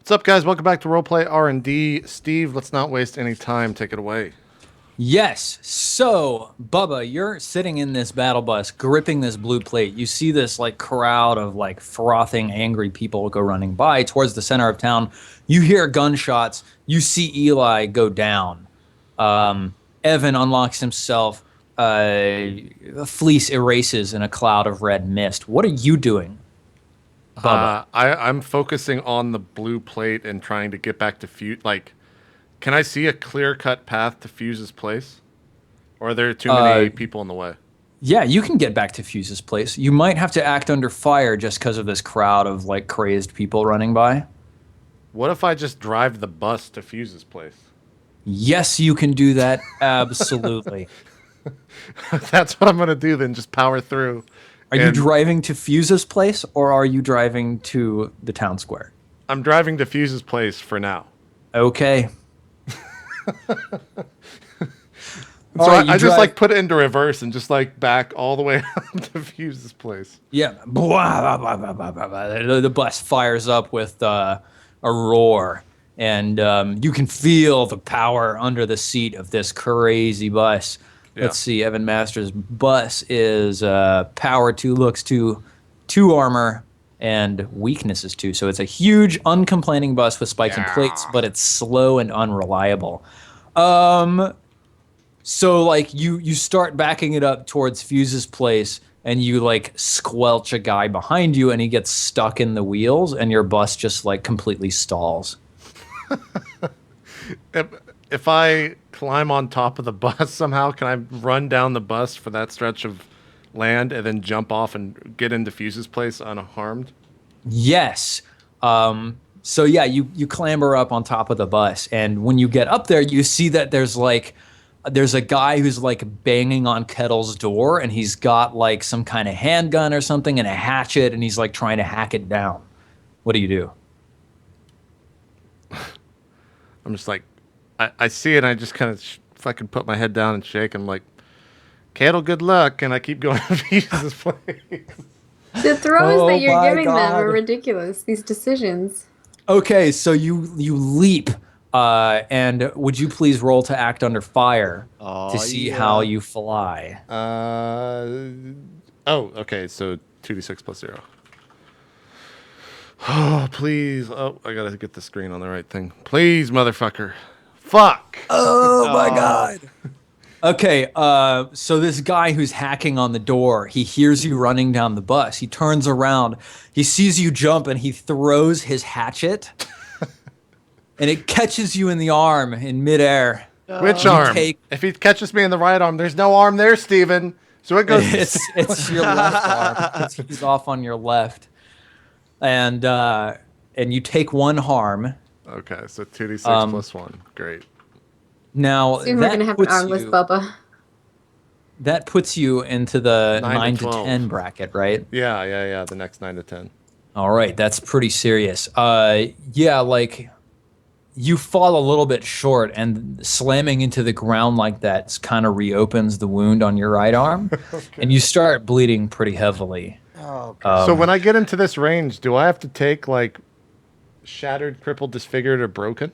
What's up, guys? Welcome back to RollPlay R&D. Steve, let's not waste any time. Take it away. Yes. So, Bubba, you're sitting in this battle bus, gripping this blue plate. You see this like crowd of like frothing, angry people go running by towards the center of town. You hear gunshots. You see Eli go down. Evan unlocks himself. A fleece erases in a cloud of red mist. What are you doing, Bubba? I'm focusing on the blue plate and trying to get back to Fuse. Like, can I see a clear-cut path to Fuse's place? Or are there too many people in the way? Yeah, you can get back to Fuse's place. You might have to act under fire just because of this crowd of like crazed people running by. What if I just drive the bus to Fuse's place? Yes, you can do that. Absolutely. That's what I'm going to do then, just power through. Are you driving to Fuse's place or are you driving to the town square? I'm driving to Fuse's place for now. Okay. So I just like put it into reverse and just like back all the way up to Fuse's place. Yeah. The bus fires up with a roar, and you can feel the power under the seat of this crazy bus. Yeah. Let's see, Evan Masters' bus is power 2, looks 2, 2 armor, and weaknesses 2. So it's a huge, uncomplaining bus with spikes and plates, but it's slow and unreliable. So like you start backing it up towards Fuse's place, and you like squelch a guy behind you, and he gets stuck in the wheels, and your bus just like completely stalls. If I climb on top of the bus somehow, can I run down the bus for that stretch of land and then jump off and get into Fuse's place unharmed? Yes. So yeah, you clamber up on top of the bus, and when you get up there, you see that there's a guy who's like banging on Kettle's door, and he's got like some kind of handgun or something and a hatchet, and he's like trying to hack it down. What do you do? I'm just like, I see it, and I just kind of fucking put my head down and shake. I'm like, Kettle, good luck, and I keep going to Fuse's place. The throws that you're giving them are ridiculous, these decisions. Okay, so you leap, and would you please roll to act under fire to see how you fly? Okay, so 2d6 plus 0. Oh, please. Oh, I gotta get the screen on the right thing. Please, motherfucker. Fuck. Oh my God. Okay, so this guy who's hacking on the door, he hears you running down the bus. He turns around, he sees you jump, and he throws his hatchet, and it catches you in the arm in midair. Which arm? If he catches me in the right arm, there's no arm there, Steven. So it goes. It's your left arm. He's off on your left, and you take 1 harm. Okay, so 2d6 plus 1. Great. Now Soon we're gonna have an armless Bubba. That puts you into the 9 to 10 bracket, right? Yeah. The next 9 to 10. All right, that's pretty serious. Yeah, like you fall a little bit short, and slamming into the ground like that kind of reopens the wound on your right arm, okay. And you start bleeding pretty heavily. Oh, okay. So when I get into this range, do I have to take like shattered, crippled, disfigured, or broken?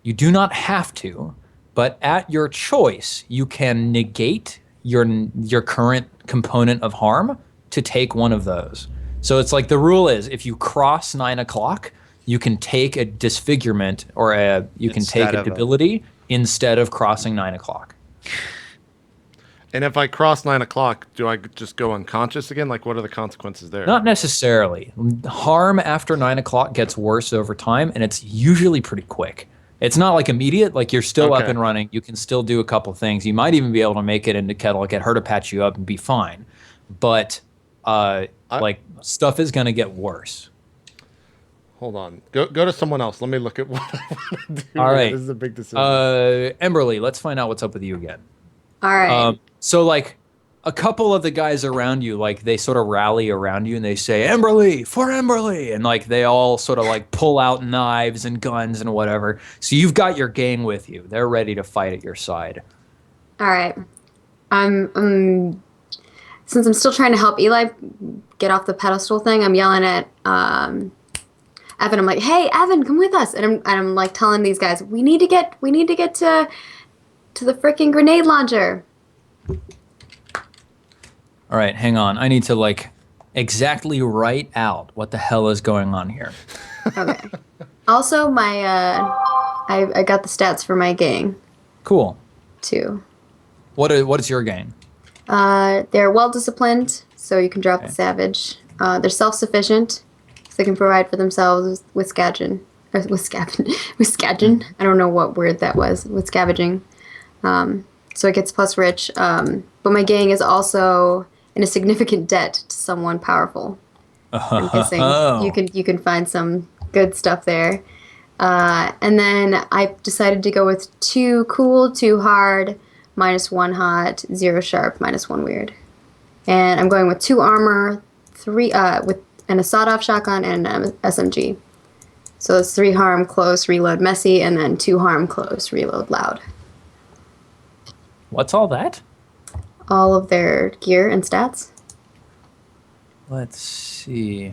You do not have to, but at your choice, you can negate your current component of harm to take one of those. So it's like the rule is if you cross 9 o'clock, you can take a disfigurement or you can take a debility instead of crossing 9 o'clock. And if I cross 9 o'clock, do I just go unconscious again? Like, what are the consequences there? Not necessarily. Harm after 9 o'clock gets worse over time, and it's usually pretty quick. It's not like immediate. Like you're still up and running. You can still do a couple things. You might even be able to make it into Kettle, get her to patch you up and be fine. But like stuff is going to get worse. Hold on. Go to someone else. Let me look at what I want to do. All right. This is a big decision. Emberly, let's find out what's up with you again. All right. So like a couple of the guys around you, like they sort of rally around you and they say, Emberly, for Emberly. And like they all sort of like pull out knives and guns and whatever. So you've got your gang with you. They're ready to fight at your side. All right. Since I'm still trying to help Eli get off the pedestal thing, I'm yelling at Evan. I'm like, hey, Evan, come with us. And I'm like telling these guys, we need to get to the freaking grenade launcher. All right, hang on. I need to like exactly write out what the hell is going on here. Okay. Also, my I got the stats for my gang Cool. too. What is your gang? They're well disciplined, so you can drop the savage. They're self-sufficient, so they can provide for themselves with scavenging. I don't know what word that was. With scavenging. So it gets plus rich. But my gang is also in a significant debt to someone powerful. I'm guessing you can find some good stuff there. And then I decided to go with 2 cool, 2 hard, -1 hot, 0 sharp, -1 weird. And I'm going with 2 armor, 3 and a sawed-off shotgun and an SMG. So it's 3 harm, close, reload, messy, and then 2 harm, close, reload, loud. What's all that? All of their gear and stats. Let's see.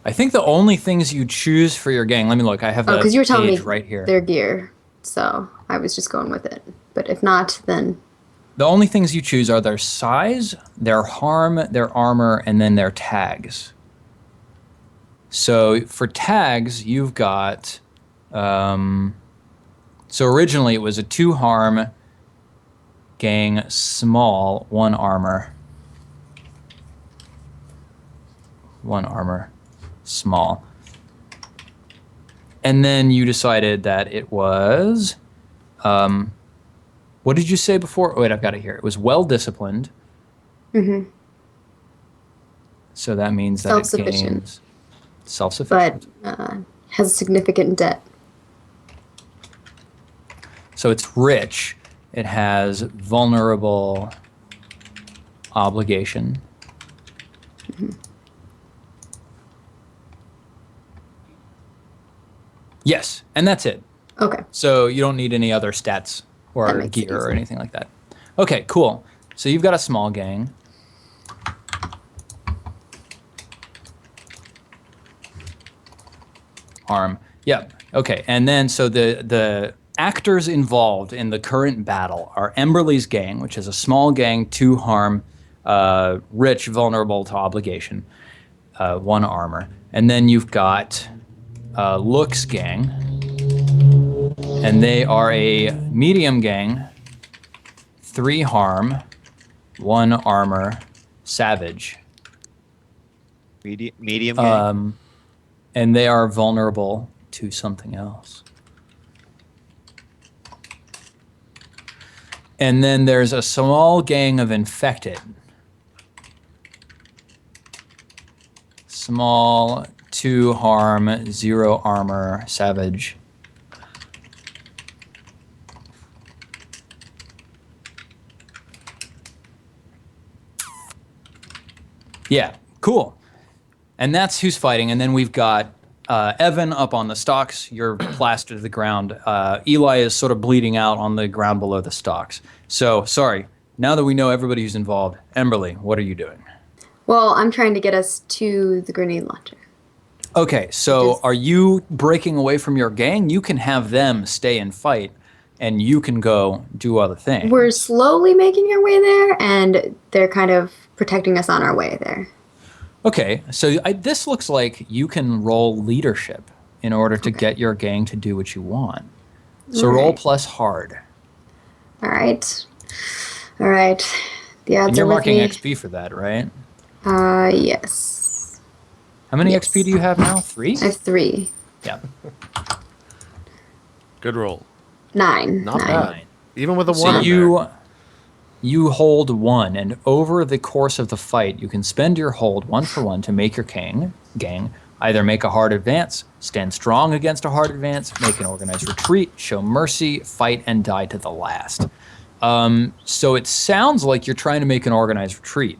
I think the only things you choose for your gang. Let me look. I have the because you were telling me right here. their gear, so I was just going with it. But if not, then The only things you choose are their size, their harm, their armor, and then their tags. So for tags, you've got. So originally it was a 2 harm gang, small, 1 armor. 1 armor, small. And then you decided that it was. What did you say before? Oh, wait, I've got it here. It was well-disciplined. Mm-hmm. So that means that it gains self-sufficient. But has significant debt. So it's rich. It has vulnerable obligation. Mm-hmm. Yes, and that's it. Okay. So you don't need any other stats or gear or anything like that. Okay, cool. So you've got a small gang. Harm. Yep. Okay. And then so the actors involved in the current battle are Emberly's gang, which is a small gang, 2 harm, rich, vulnerable to obligation, 1 armor. And then you've got Look's gang, and they are a medium gang, 3 harm, 1 armor, savage. Medium gang? And they are vulnerable to something else. And then there's a small gang of infected. Small, 2 harm, 0 armor, savage. Yeah, cool. And that's who's fighting. And then we've got Evan up on the stalks. You're plastered to the ground. Eli is sort of bleeding out on the ground below the stalks. So, sorry. Now that we know everybody who's involved, Emberly, what are you doing? Well, I'm trying to get us to the grenade launcher. Okay, so are you breaking away from your gang? You can have them stay and fight, and you can go do other things. We're slowly making our way there, and they're kind of protecting us on our way there. Okay, so this looks like you can roll leadership in order to get your gang to do what you want. So roll plus hard. All right. All right. The odds And you're are with marking me. XP for that, right? Yes. How many Yes. XP do you have now? 3? I have 3. Yeah. Good roll. 9. Not 9. bad. Even with a 1 So in there. you hold 1, and over the course of the fight, you can spend your hold 1 for 1 to make your gang either make a hard advance, stand strong against a hard advance, make an organized retreat, show mercy, fight, and die to the last. So it sounds like you're trying to make an organized retreat.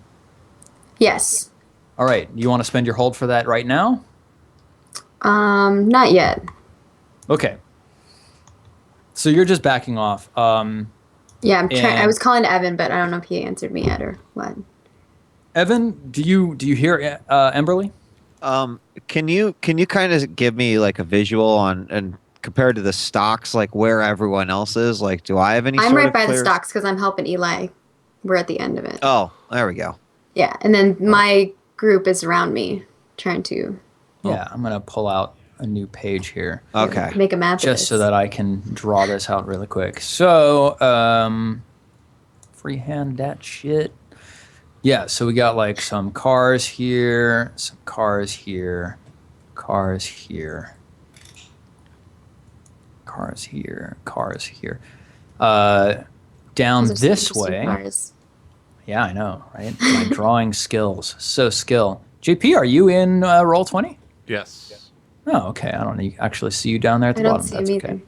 Yes. All right, you want to spend your hold for that right now? Not yet. Okay. So you're just backing off. Yeah, I'm trying. I And- was calling to Evan, but I don't know if he answered me yet or what. Evan, do you hear Emberly? Can you kind of give me like a visual on and compared to the stocks, like where everyone else is? Like, do I have any? I'm sort right of by the clear... stocks because I'm helping Eli. We're at the end of it. Oh, there we go. Yeah, and then my group is around me, trying to. Yeah, I'm gonna pull out a new page here. Okay. Make a map. Just so that I can draw this out really quick. So, freehand that shit. Yeah, so we got like some cars here, some cars here, cars here, cars here, cars here. Down this way. Cars. Yeah, I know, right? My drawing skills, so skill. JP, are you in Roll20? Yes. Oh, okay. I don't actually see you down there at the bottom. See That's him okay. either.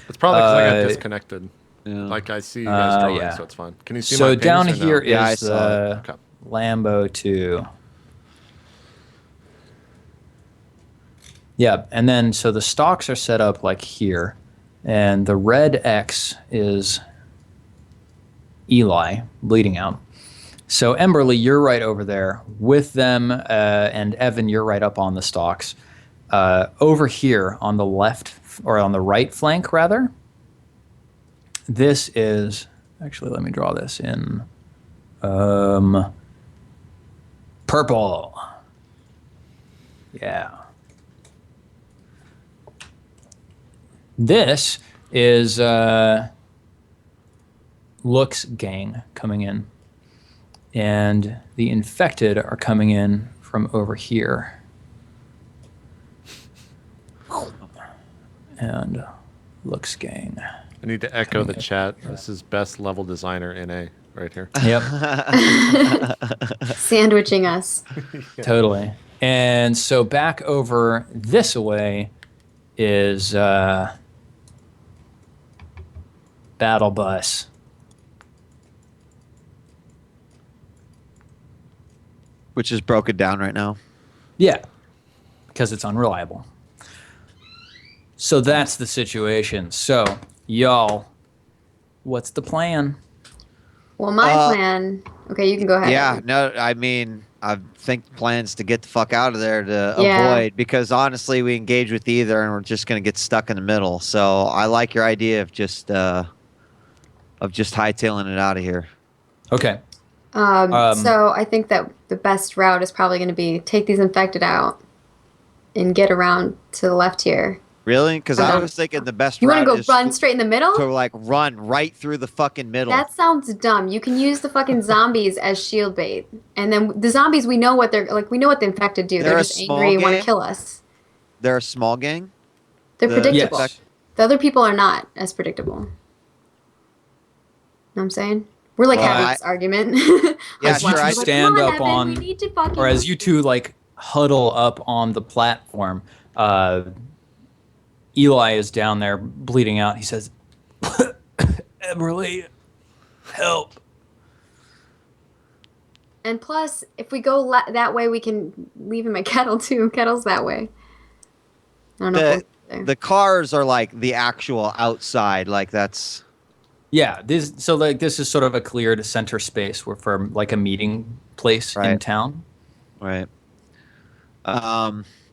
It's probably because I got disconnected. Yeah. Like I see you guys drawing, yeah. so it's fine. Can you see So my down pages or no? here Yeah, I is saw it. Okay. Lambo 2. Yeah, and then so the stocks are set up like here, and the red X is Eli bleeding out. So Emberly, you're right over there with them, and Evan, you're right up on the stocks. Over here on the left, or on the right flank rather, this is, actually let me draw this in purple. Yeah. This is Looks gang coming in. And the infected are coming in from over here. And Looks gang. I need to echo the chat. This is best level designer NA right here. Yep. Sandwiching us. Totally. And so back over this way is Battle Bus. Which is broken down right now. Yeah, because it's unreliable. So that's the situation. So, y'all, what's the plan? Well, my plan. Okay, you can go ahead. Yeah, no, I mean, I think the plan's to get the fuck out of there to Yeah. avoid, because honestly, we engage with either and we're just going to get stuck in the middle. So I like your idea of just hightailing it out of here. Okay. So I think that the best route is probably going to be take these infected out and get around to the left here. Really? Because I was thinking the best You want route to is go run straight in the middle? to like run right through the fucking middle. That sounds dumb. You can use the fucking zombies as shield bait, and then the zombies, we know what they're like. We know what the infected do. They're They're a just small angry and want to gang? kill us. They're a small gang? They're The- predictable. Yes. The other people are not as predictable. Know what I'm saying? We're like Well, having I- this argument. Yeah, As you sure, two I- stand Come up Evan, on, we need to fucking or as you two like huddle up on the platform, Eli is down there bleeding out. He says, "Emily, help." And plus, if we go that way, we can leave in my kettle too. Kettle's that way. I don't know. if we'll get there. The cars are like the actual outside. Like that's... Yeah, this is sort of a cleared center space for like a meeting place in Right. town. Right.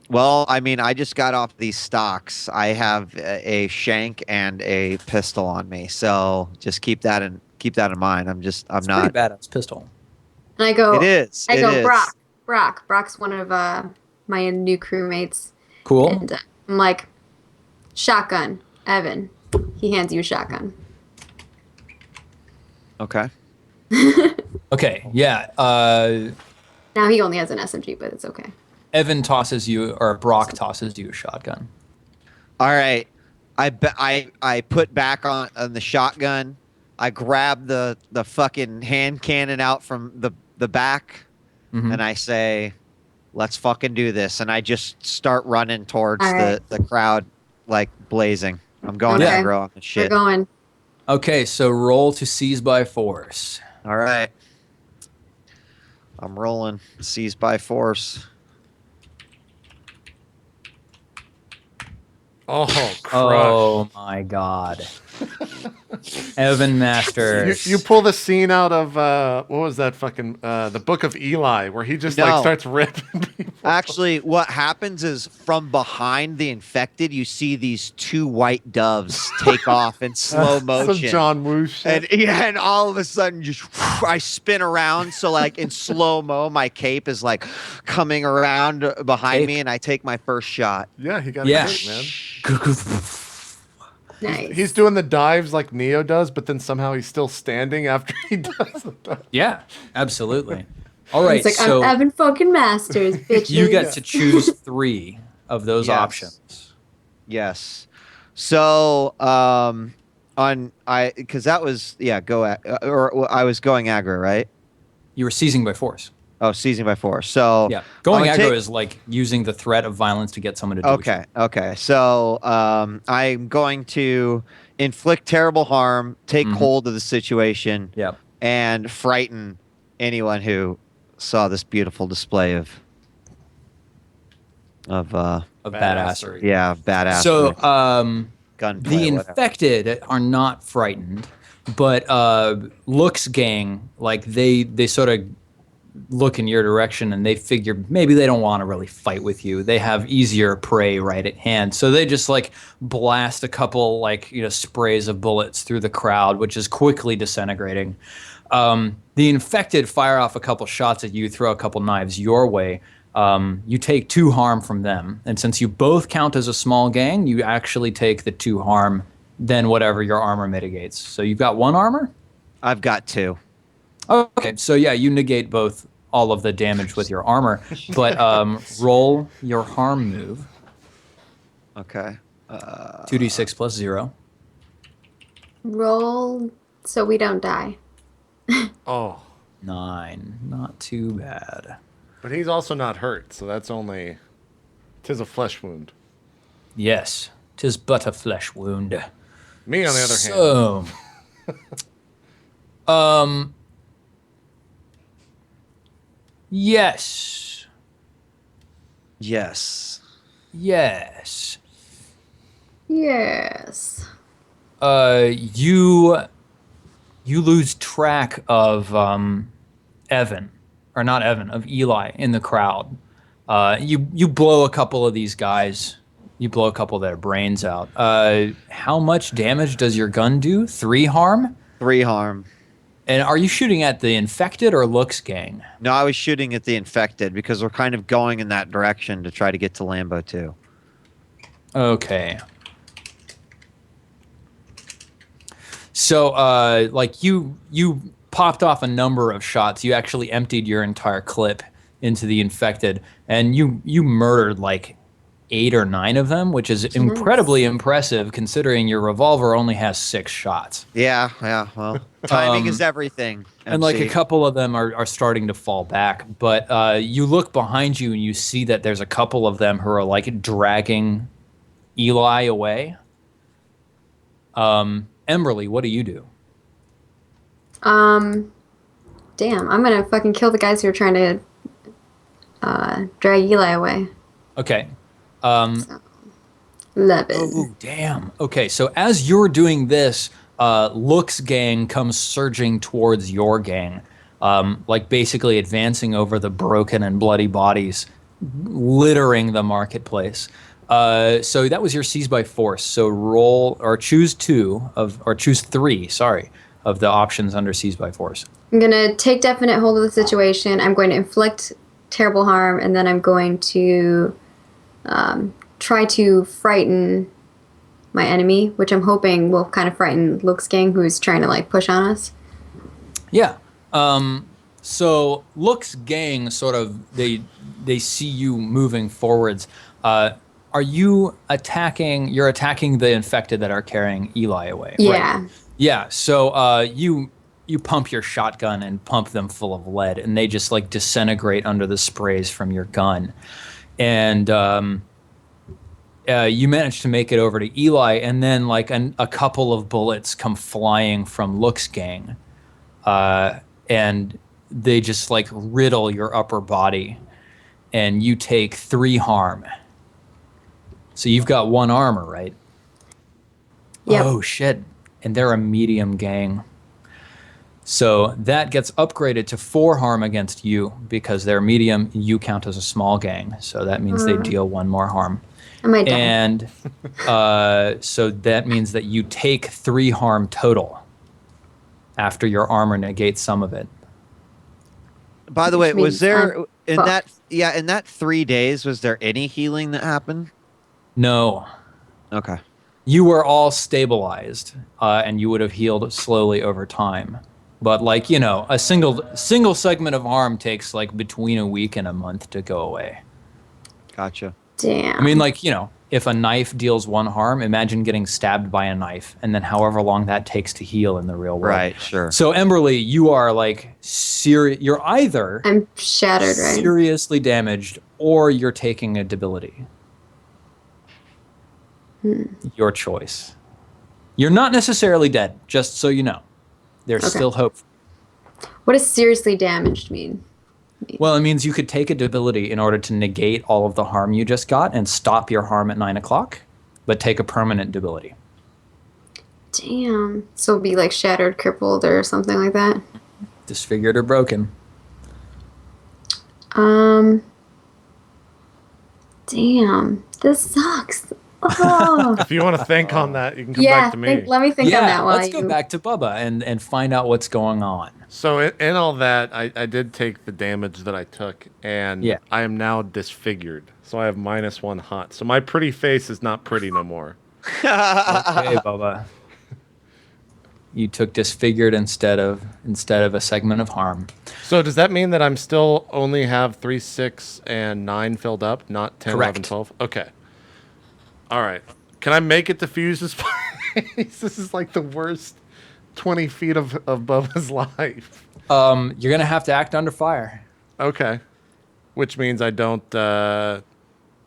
Well, I mean, I just got off these stocks. I have a shank and a pistol on me, so just keep that in mind. I'm Pretty not. badass pistol. And I go. It is. I it go. is. Brock. Brock's one of my new crewmates. Cool. And I'm like, shotgun, Evan. He hands you a shotgun. Okay. Okay, yeah. Now he only has an SMG, but it's okay. Evan tosses you, or Brock tosses you a shotgun. All right. I put back on the shotgun. I grab the fucking hand cannon out from the back, and I say, "Let's fucking do this." And I just start running towards All right. the crowd, like blazing. I'm going Okay. aggro on the We're shit. going. Okay, so roll to seize by force. All right. I'm rolling. Seize by force. Oh, crush. Oh my god. Evan Masters. You pull the scene out of what was that fucking the Book of Eli, where he just like starts ripping people. Actually, what happens is from behind the infected, you see these two white doves take off in slow motion. Some John Woo shit. And all of a sudden, just I spin around. So like in slow mo, my cape is like coming around behind me, and I take my first shot. Yeah, he got a cape, man. Nice. He's doing the dives like Neo does, but then somehow he's still standing after he does the dive. Yeah, absolutely. All right, It's like, I'm Evan fucking Masters, bitch. You get to choose 3 of those options. Yes. So, because that was, I was going aggro, right? You were seizing by force. Oh, seizing by force. So yeah, going aggro is like using the threat of violence to get someone to do Okay. So I'm going to inflict terrible harm, take hold of the situation, and frighten anyone who saw this beautiful display of badassery. Yeah, badassery. So gunplay. The infected are not frightened, but Looks gang, like they sort of look in your direction and they figure maybe they don't want to really fight with you. They have easier prey right at hand. So they just like blast a couple sprays of bullets through the crowd, which is quickly disintegrating. The infected fire off a couple shots at you, throw a couple knives your way. You take 2 harm from them. And since you both count as a small gang, you actually take the 2 harm, then whatever your armor mitigates. So you've got 1 armor? I've got 2. Okay, so yeah, you negate all of the damage with your armor, but roll your harm move. Okay. 2d6 plus 0. Roll so we don't die. Oh. 9. Not too bad. But he's also not hurt, so that's only... 'Tis a flesh wound. Yes, 'tis but a flesh wound. Me, on the other hand. Yes. Yes. You lose track of Evan, or not Evan, of Eli in the crowd. You blow a couple of these guys. You blow a couple of their brains out. How much damage does your gun do? 3 harm? 3 harm. And are you shooting at the infected or Looks gang? No, I was shooting at the infected because we're kind of going in that direction to try to get to Lambo 2. Okay. So, you popped off a number of shots. You actually emptied your entire clip into the infected, and you murdered 8 or 9 of them, which is incredibly impressive considering your revolver only has 6 shots. Yeah, well, timing is everything. MC. And a couple of them are starting to fall back, but you look behind you and you see that there's a couple of them who are dragging Eli away. Emberly, what do you do? Damn, I'm gonna fucking kill the guys who are trying to drag Eli away. Okay. 11. Oh, damn. Okay, so as you're doing this, Looks gang comes surging towards your gang, basically advancing over the broken and bloody bodies, littering the marketplace. So that was your seize by force. So choose 3 of the options under seize by force. I'm gonna take definite hold of the situation. I'm going to inflict terrible harm, and then I'm going to try to frighten my enemy, which I'm hoping will kind of frighten Looks gang, who's trying to push on us. Yeah. So Looks gang sort of they see you moving forwards. Are you attacking? You're attacking the infected that are carrying Eli away. Yeah. Right? Yeah. So you pump your shotgun and pump them full of lead, and they just disintegrate under the sprays from your gun. And you manage to make it over to Eli, and then a couple of bullets come flying from Looks gang, and they just riddle your upper body, and you take 3 harm. So you've got 1 armor, right? Yep. Oh shit! and they're a medium gang. So that gets upgraded to 4 harm against you because they're medium. You count as a small gang, so that means they deal 1 more harm. I might die. And so that means that you take 3 harm total after your armor negates some of it. By the way, Which was means there I'm in fucked. that 3 days? Was there any healing that happened? No. Okay. You were all stabilized, and you would have healed slowly over time. But like, you know, a single segment of harm takes like between a week and a month to go away. Gotcha. Damn. I mean, like, you know, if a knife deals 1 harm, imagine getting stabbed by a knife, and then however long that takes to heal in the real world. Right, sure. So, Emberly, you are like you're either I'm shattered, right? seriously damaged or you're taking a debility. Your choice. You're not necessarily dead, just so you know. There's still hope. What does seriously damaged mean? Well, it means you could take a debility in order to negate all of the harm you just got and stop your harm at 9 o'clock, but take a permanent debility. Damn. So it'd be like shattered, crippled, or something like that? Disfigured or broken. Damn. This sucks. Oh. If you want to think on that, you can come back to me. Let me think on that while let's go back to Bubba and find out what's going on. So in all that, I did take the damage that I took, and I am now disfigured. So I have -1 hot. So my pretty face is not pretty no more. Okay, Bubba. You took disfigured instead of a segment of harm. So does that mean that I'm still only have 3, 6, and 9 filled up, not 10, Correct. 11, 12? Okay. All right. Can I make it to Fuse's place? This is like the worst 20 feet of Bubba's life. You're going to have to act under fire. Okay. Which means I don't... I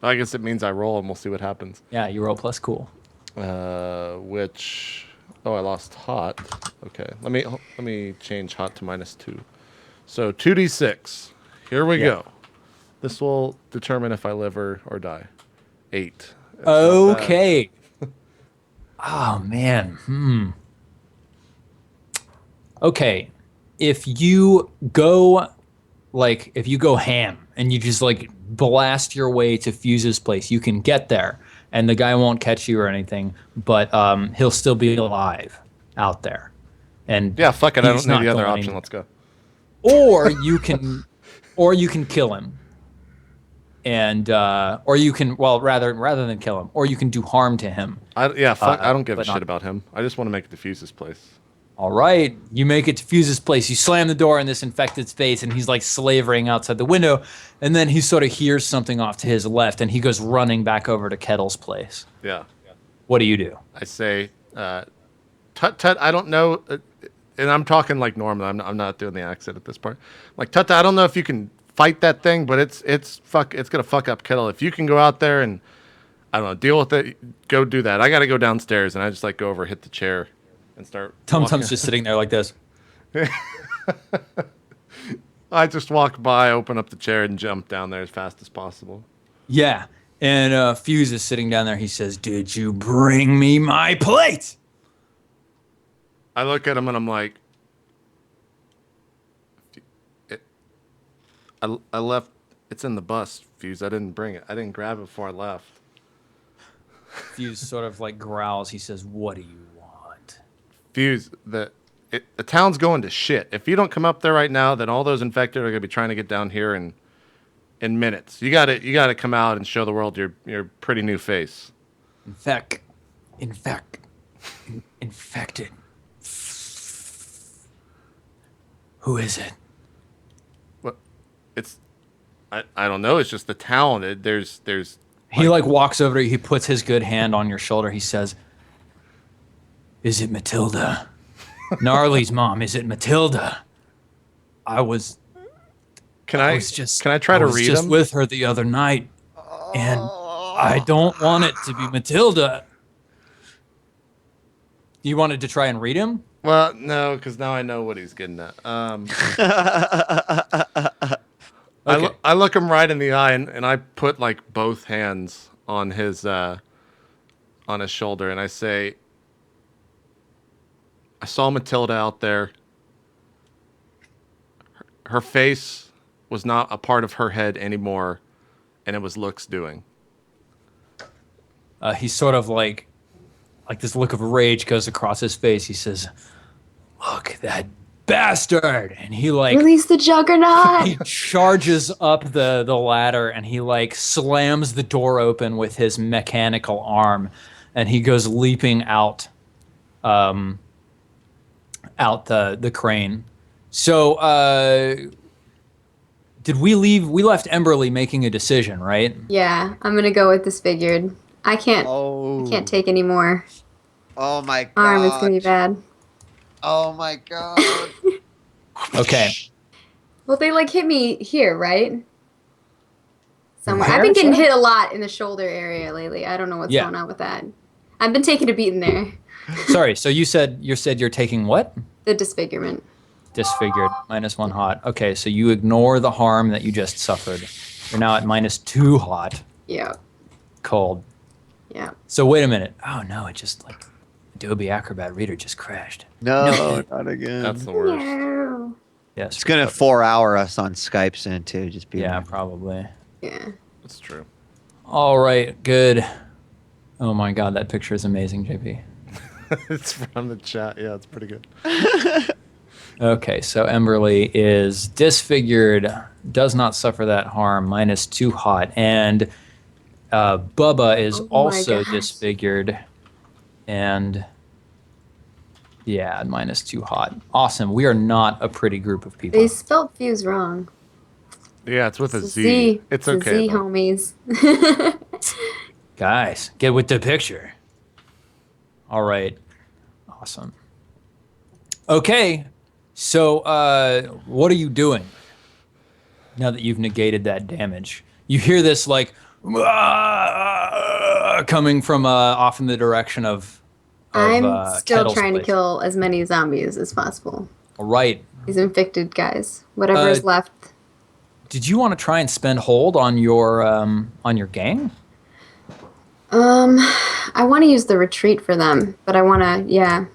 guess it means I roll and we'll see what happens. Yeah, you roll plus cool. Which... Oh, I lost hot. Okay. Let me change hot to -2. So 2d6. Here we go. This will determine if I live or die. 8. That's okay. Oh, man. Okay. If you go ham and you just like blast your way to Fuse's place, you can get there and the guy won't catch you or anything, but he'll still be alive out there. And yeah, fuck it. I don't need the other option. Let's go. Or you can kill him. And or you can rather than kill him, or you can do harm to him. I don't give a shit about him. I just want to make it to Fuse's place. All right, you make it to Fuse's place. You slam the door in this infected's face, and he's like slavering outside the window. And then he sort of hears something off to his left, and he goes running back over to Kettle's place. Yeah. What do? I say, Tut Tut. I don't know, and I'm talking like normal. I'm not doing the accent at this part. Like Tut Tut, I don't know if you can fight that thing, but it's gonna fuck up Kettle. If you can go out there and I don't know, deal with it, go do that. I gotta go downstairs, and I just like go over, hit the chair, and start. Tum Tum's just sitting there like this. I just walk by, open up the chair, and jump down there as fast as possible. Yeah, and Fuse is sitting down there. He says, "Did you bring me my plate?" I look at him and I'm like, I left. It's in the bus, Fuse. I didn't bring it. I didn't grab it before I left. Fuse sort of like growls. He says, "What do you want?" Fuse, the town's going to shit. If you don't come up there right now, then all those infected are gonna be trying to get down here in minutes. You gotta come out and show the world your pretty new face. Infected. Who is it? It's I don't know. It's just the town. There's. He like walks over to you. He puts his good hand on your shoulder. He says, "Is it Matilda? Gnarly's mom. Is it Matilda? Can I try to read just him? with her the other night, and I don't want it to be Matilda." You wanted to try and read him? Well, no, because now I know what he's getting at. Okay. I look him right in the eye, and I put like both hands on his shoulder, and I say, saw Matilda out there. Her face was not a part of her head anymore, and it was Look's doing. He's sort of like this look of rage goes across his face. He says, "Look, that bastard!" And he like Release the Juggernaut. he charges up the the and he like slams the door open with his mechanical arm, and he goes leaping out the crane. So did we leave? We left Emberly making a decision, right? Yeah, I'm gonna go with disfigured. I can't take any more. Oh my god. Arm is gonna be bad. Oh my god. Okay. Well, they like hit me here, right? Somewhere. Where, I've been getting sorry? hit a lot in the shoulder area lately. I don't know what's going on with that. I've been taking a beating there. Sorry. So you said you're taking what? The disfigurement. Disfigured, -1 hot. Okay, so you ignore the harm that you just suffered. You're now at -2 hot, Yeah. cold. Yeah. So wait a minute. Oh no, it just like Adobe Acrobat Reader just crashed. No, not again. That's the worst. No. Yes. It's gonna 4-hour us on Skype soon too. Just be Yeah, probably. Yeah. That's true. All right, good. Oh my God, that picture is amazing, JP. It's from the chat. Yeah, it's pretty good. Okay, so Emberly is disfigured, does not suffer that harm, -2 hot, and Bubba is Oh my also gosh. disfigured, and yeah, -2 hot. Awesome. We are not a pretty group of people. They spelled fuse wrong. Yeah, it's with a It's Z. It's a okay. Z, though. homies. Guys, get with the picture. All right. Awesome. Okay. So, what are you doing now that you've negated that damage? You hear this like coming from off in the direction of I'm still Kettle's trying to place. kill as many zombies as possible. All right. These infected guys. Whatever is left. Did you want to try and spend hold on your gang? I want to use the retreat for them, but I want to, yeah.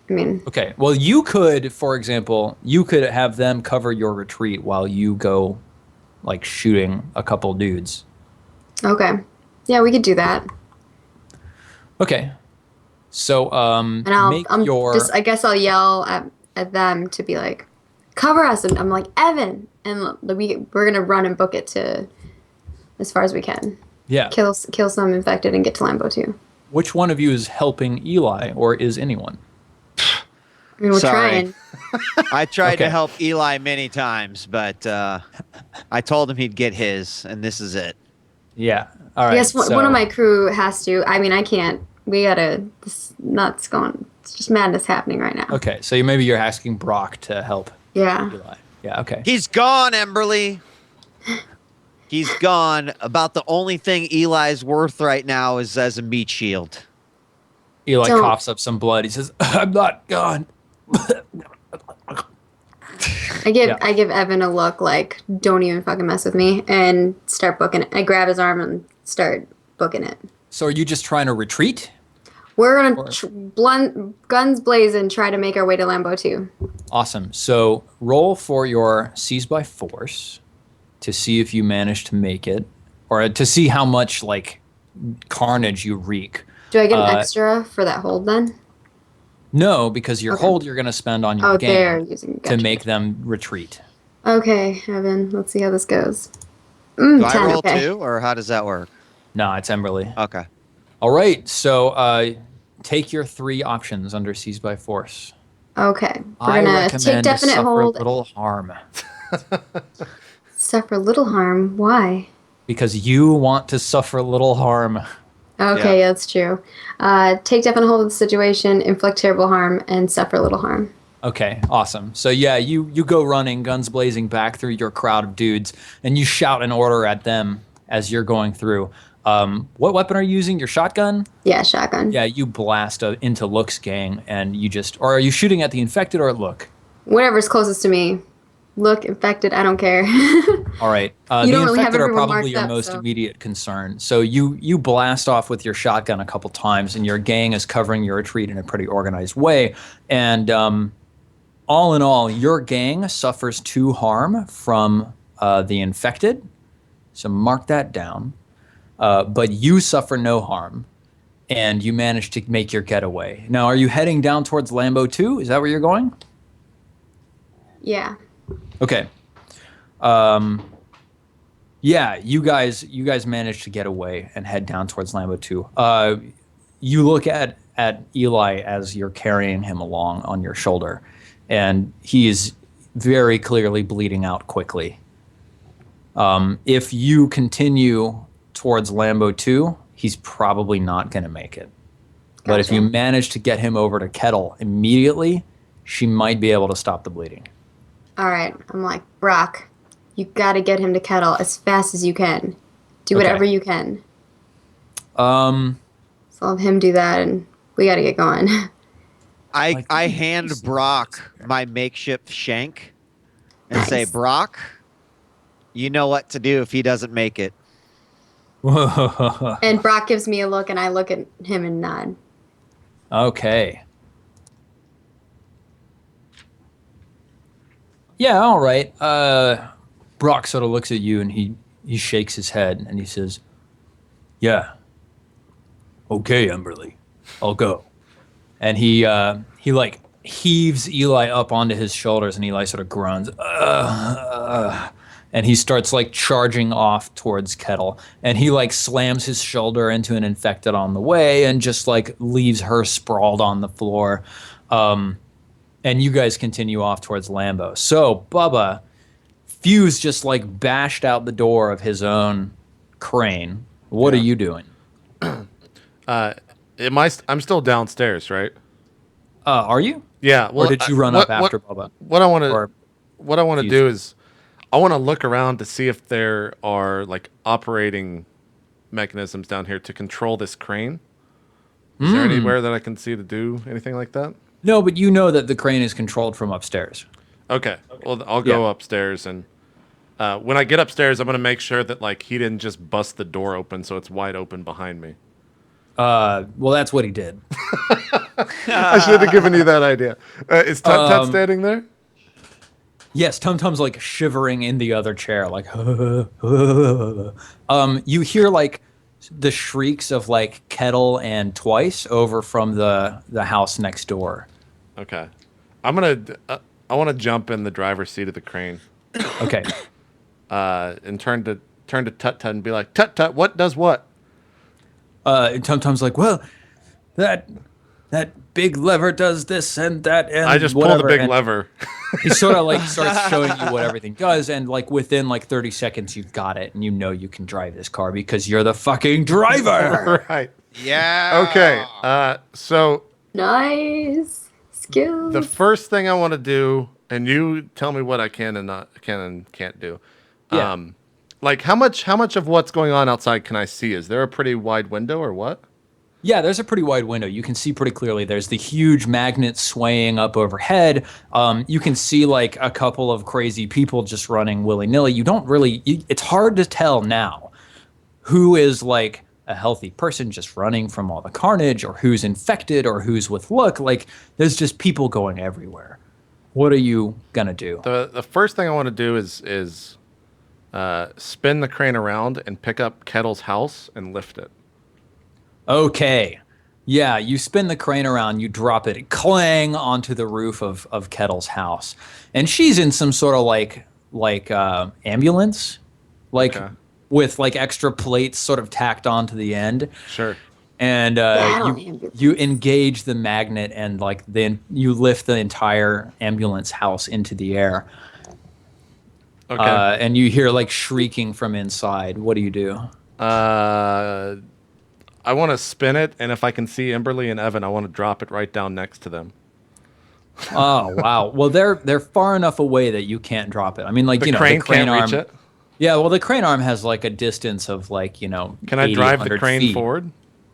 I mean, Okay. Well, you could, for example, you could have them cover your retreat while you go, like, shooting a couple dudes. okay. Yeah, we could do that. Okay. So, And I'll, make I'm your... just, I guess I'll yell at them to be like, cover us. And I'm like, Evan. And we're going to run and book it to as far as we can. Yeah. Kill some infected and get to Lambo too. Which one of you is helping Eli, or is anyone? I mean, we're Sorry. trying. I tried Okay. to help Eli many times, but I told him he'd get his, and this is it. Yeah. All right. Yes, so, one of my crew has to. I mean, I can't. We gotta. This nuts going. It's just madness happening right now. Okay, so maybe you're asking Brock to help Yeah. Eli. Yeah, okay. He's gone, Emberly. He's gone. About the only thing Eli's worth right now is as a meat shield. Eli Don't- coughs up some blood. He says, I'm not gone. I give Yeah. I give Evan a look like, don't even fucking mess with me, and start booking it. I grab his arm and start booking it. So are you just trying to retreat? We're gonna guns blazing, try to make our way to Lambo 2. Awesome. So roll for your seize by force to see if you manage to make it, or to see how much like carnage you wreak. Do I get an extra for that hold then? No, because your Okay. hold you're going to spend on your Oh, they're game using to gotcha. make them retreat. Okay, Evan. Let's see how this goes. Do I 10, roll okay. 2, or how does that work? No, it's Emberly. Okay. All right, so take your 3 options under seize by force. Okay, we're I gonna recommend take definite suffer hold. little harm Suffer little harm. Why? because you want to suffer little harm. Okay, Yeah. that's true. Take definite hold of the situation, inflict terrible harm, and suffer little harm. Okay, awesome. So yeah, you go running, guns blazing back through your crowd of dudes, and you shout an order at them as you're going through. What weapon are you using? Your shotgun? Yeah, shotgun. Yeah, you blast into Look's gang, and you just, or are you shooting at the infected or at Look? Whatever's closest to me. look infected. I don't care. All right. You The don't really have infected are everyone probably marked your up, most so- immediate concern. So you blast off with your shotgun a couple times, and your gang is covering your retreat in a pretty organized way. And all in all, your gang suffers 2 harm from the infected. So mark that down. But you suffer no harm, and you manage to make your getaway. Now, are you heading down towards Lambo 2? Is that where you're going? Yeah. Okay. Yeah, you guys managed to get away and head down towards Lambo 2. You look at Eli as you're carrying him along on your shoulder, and he is very clearly bleeding out quickly. If you continue towards Lambo 2, he's probably not going to make it. But if Gotcha. you manage to get him over to Kettle immediately, she might be able to stop the bleeding. All right. I'm like, Brock, you got to get him to Kettle as fast as you can. Do whatever you can. So I'll have him do that, and we got to get going. I hand Brock my makeshift shank and say, Nice. Brock, you know what to do if he doesn't make it. And Brock gives me a look, and I look at him and nod. Okay. Yeah, all right. Brock sort of looks at you and he shakes his head and he says, "Yeah. Okay, Emberly. I'll go." And he like heaves Eli up onto his shoulders, and Eli sort of groans. And he starts like charging off towards Kettle, and he like slams his shoulder into an infected on the way and just like leaves her sprawled on the floor. And you guys continue off towards Lambo. So Bubba, Fuse just like bashed out the door of his own crane. What are you doing? I'm still downstairs, right? Are you? Yeah. Well, Or did you run up after Bubba? What I want Or to Fuse? do is I want to look around to see if there are like operating mechanisms down here to control this crane. Is there anywhere that I can see to do anything like that? No, but you know that the crane is controlled from upstairs. Okay. Well, I'll go Yeah. upstairs, and when I get upstairs, I'm gonna make sure that like he didn't just bust the door open so it's wide open behind me. Well, that's what he did. I should have given you that idea. Is Tut Tut standing there? Yes, Tum Tum's like shivering in the other chair, like. You hear like the shrieks of like Kettle and Twice over from the house next door. Okay. I want to jump in the driver's seat of the crane, Okay. and turn to Tut Tut and be like, Tut Tut, what does what? And Tum Tum's like, well, that big lever does this and that and I just pull whatever. the big And lever. he sort of like starts showing you what everything does, and like within like 30 seconds you've got it, and you know you can drive this car because you're the fucking driver. Right. Yeah. Okay. So Nice. Skills. the first thing I want to do, and you tell me what I can and can't do. Yeah. Like how much of what's going on outside can I see? Is there a pretty wide window or what? Yeah, there's a pretty wide window. You can see pretty clearly. There's the huge magnet swaying up overhead. You can see like a couple of crazy people just running willy-nilly. You don't really, it's hard to tell now who is like a healthy person just running from all the carnage, or who's infected, or who's with look. Like there's just people going everywhere. What are you gonna do? The first thing I want to do is spin the crane around and pick up Kettle's house and lift it. Okay. Yeah, you spin the crane around, you drop it, clang onto the roof of Kettle's house. And she's in some sort of like ambulance, like Okay. with like extra plates sort of tacked onto the end. Sure. And Battle ambulance. you engage the magnet, and like then you lift the entire ambulance house into the air. Okay. And you hear like shrieking from inside. What do you do? I want to spin it, and if I can see Emberly and Evan, I want to drop it right down next to them. Oh wow! Well, they're far enough away that you can't drop it. I mean, like The you know, crane the crane can't arm. reach it. Yeah, well, the crane arm has like a distance of like Can I drive the 100 crane feet. forward?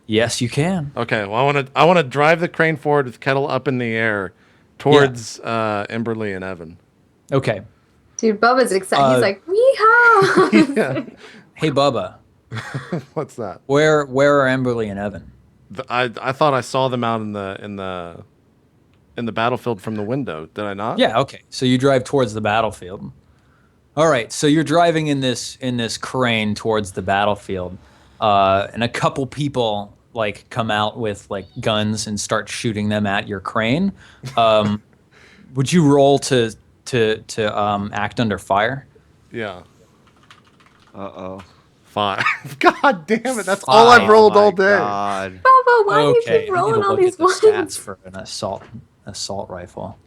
Yes, you can. Okay. Well, I want to drive the crane forward with Kettle up in the air towards Emberly and Evan. Okay. Dude, Bubba's excited. He's like, weehaw! Yeah. Hey, Bubba, What's that? where are Emberly and Evan? I thought I saw them out in the battlefield from the window. Did I not? Yeah, okay. So you drive towards the battlefield. All right, so you're driving in this crane towards the battlefield, and a couple people like come out with like guns and start shooting them at your crane. Would you roll to act under fire? Yeah. Uh-oh. 5. God damn it! That's all I've rolled all day. God. Bubba, why do you Okay, keep I need rolling to all look these at the ones? stats for an assault rifle.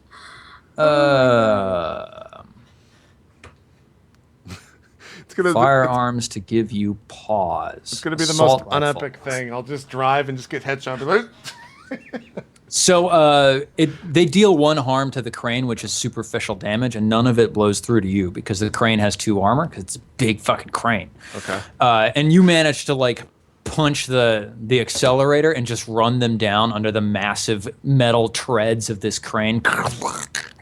It's gonna Firearms to give you pause. It's gonna be the Assault most rifle. unepic thing. I'll just drive and just get headshot. Be like, So they deal 1 harm to the crane, which is superficial damage, and none of it blows through to you because the crane has 2 armor because it's a big fucking crane. Okay. And you manage to like punch the accelerator and just run them down under the massive metal treads of this crane.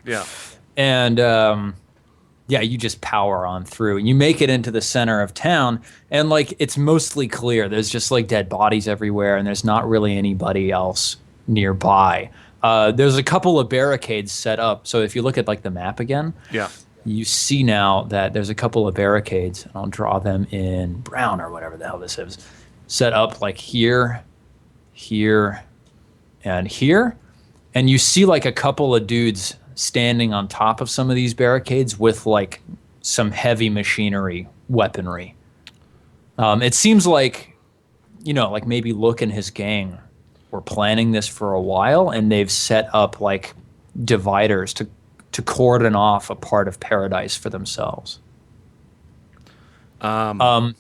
Yeah. And yeah, you just power on through. You make it into the center of town, and like it's mostly clear. There's just like dead bodies everywhere, and there's not really anybody else nearby. There's a couple of barricades set up. So if you look at like the map again, Yeah. you see now that there's a couple of barricades, and I'll draw them in brown or whatever the hell this is, set up like here, here, and here. And you see like a couple of dudes standing on top of some of these barricades with like some heavy machinery weaponry. It seems like, like maybe Look and his gang were planning this for a while, and they've set up like dividers to cordon off a part of paradise for themselves. And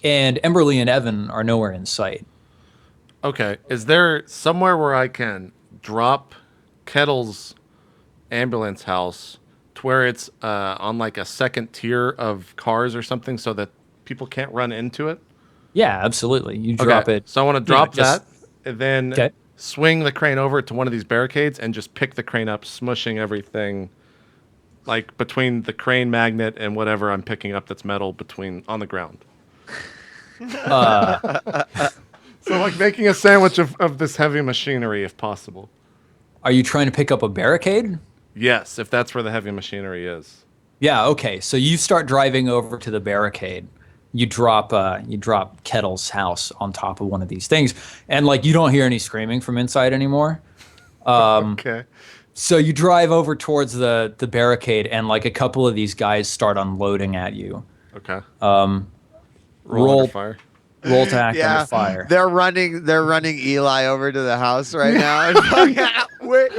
Emberly and Evan are nowhere in sight. Okay. Is there somewhere where I can drop Kettle's ambulance house to where it's on like a second tier of cars or something so that people can't run into it? Yeah, absolutely. You drop it. So I want to drop just- that and then Okay. swing the crane over to one of these barricades and just pick the crane up, smushing everything like between the crane magnet and whatever I'm picking up that's metal on the ground. So like making a sandwich of this heavy machinery if possible. Are you trying to pick up a barricade? Yes, if that's where the heavy machinery is. Yeah, okay. So you start driving over to the barricade. You drop Kettle's house on top of one of these things, and like you don't hear any screaming from inside anymore. Okay. So you drive over towards the barricade, and like a couple of these guys start unloading at you. Okay. Roll under fire. Roll to act under fire. They're running Eli over to the house right now. And wait,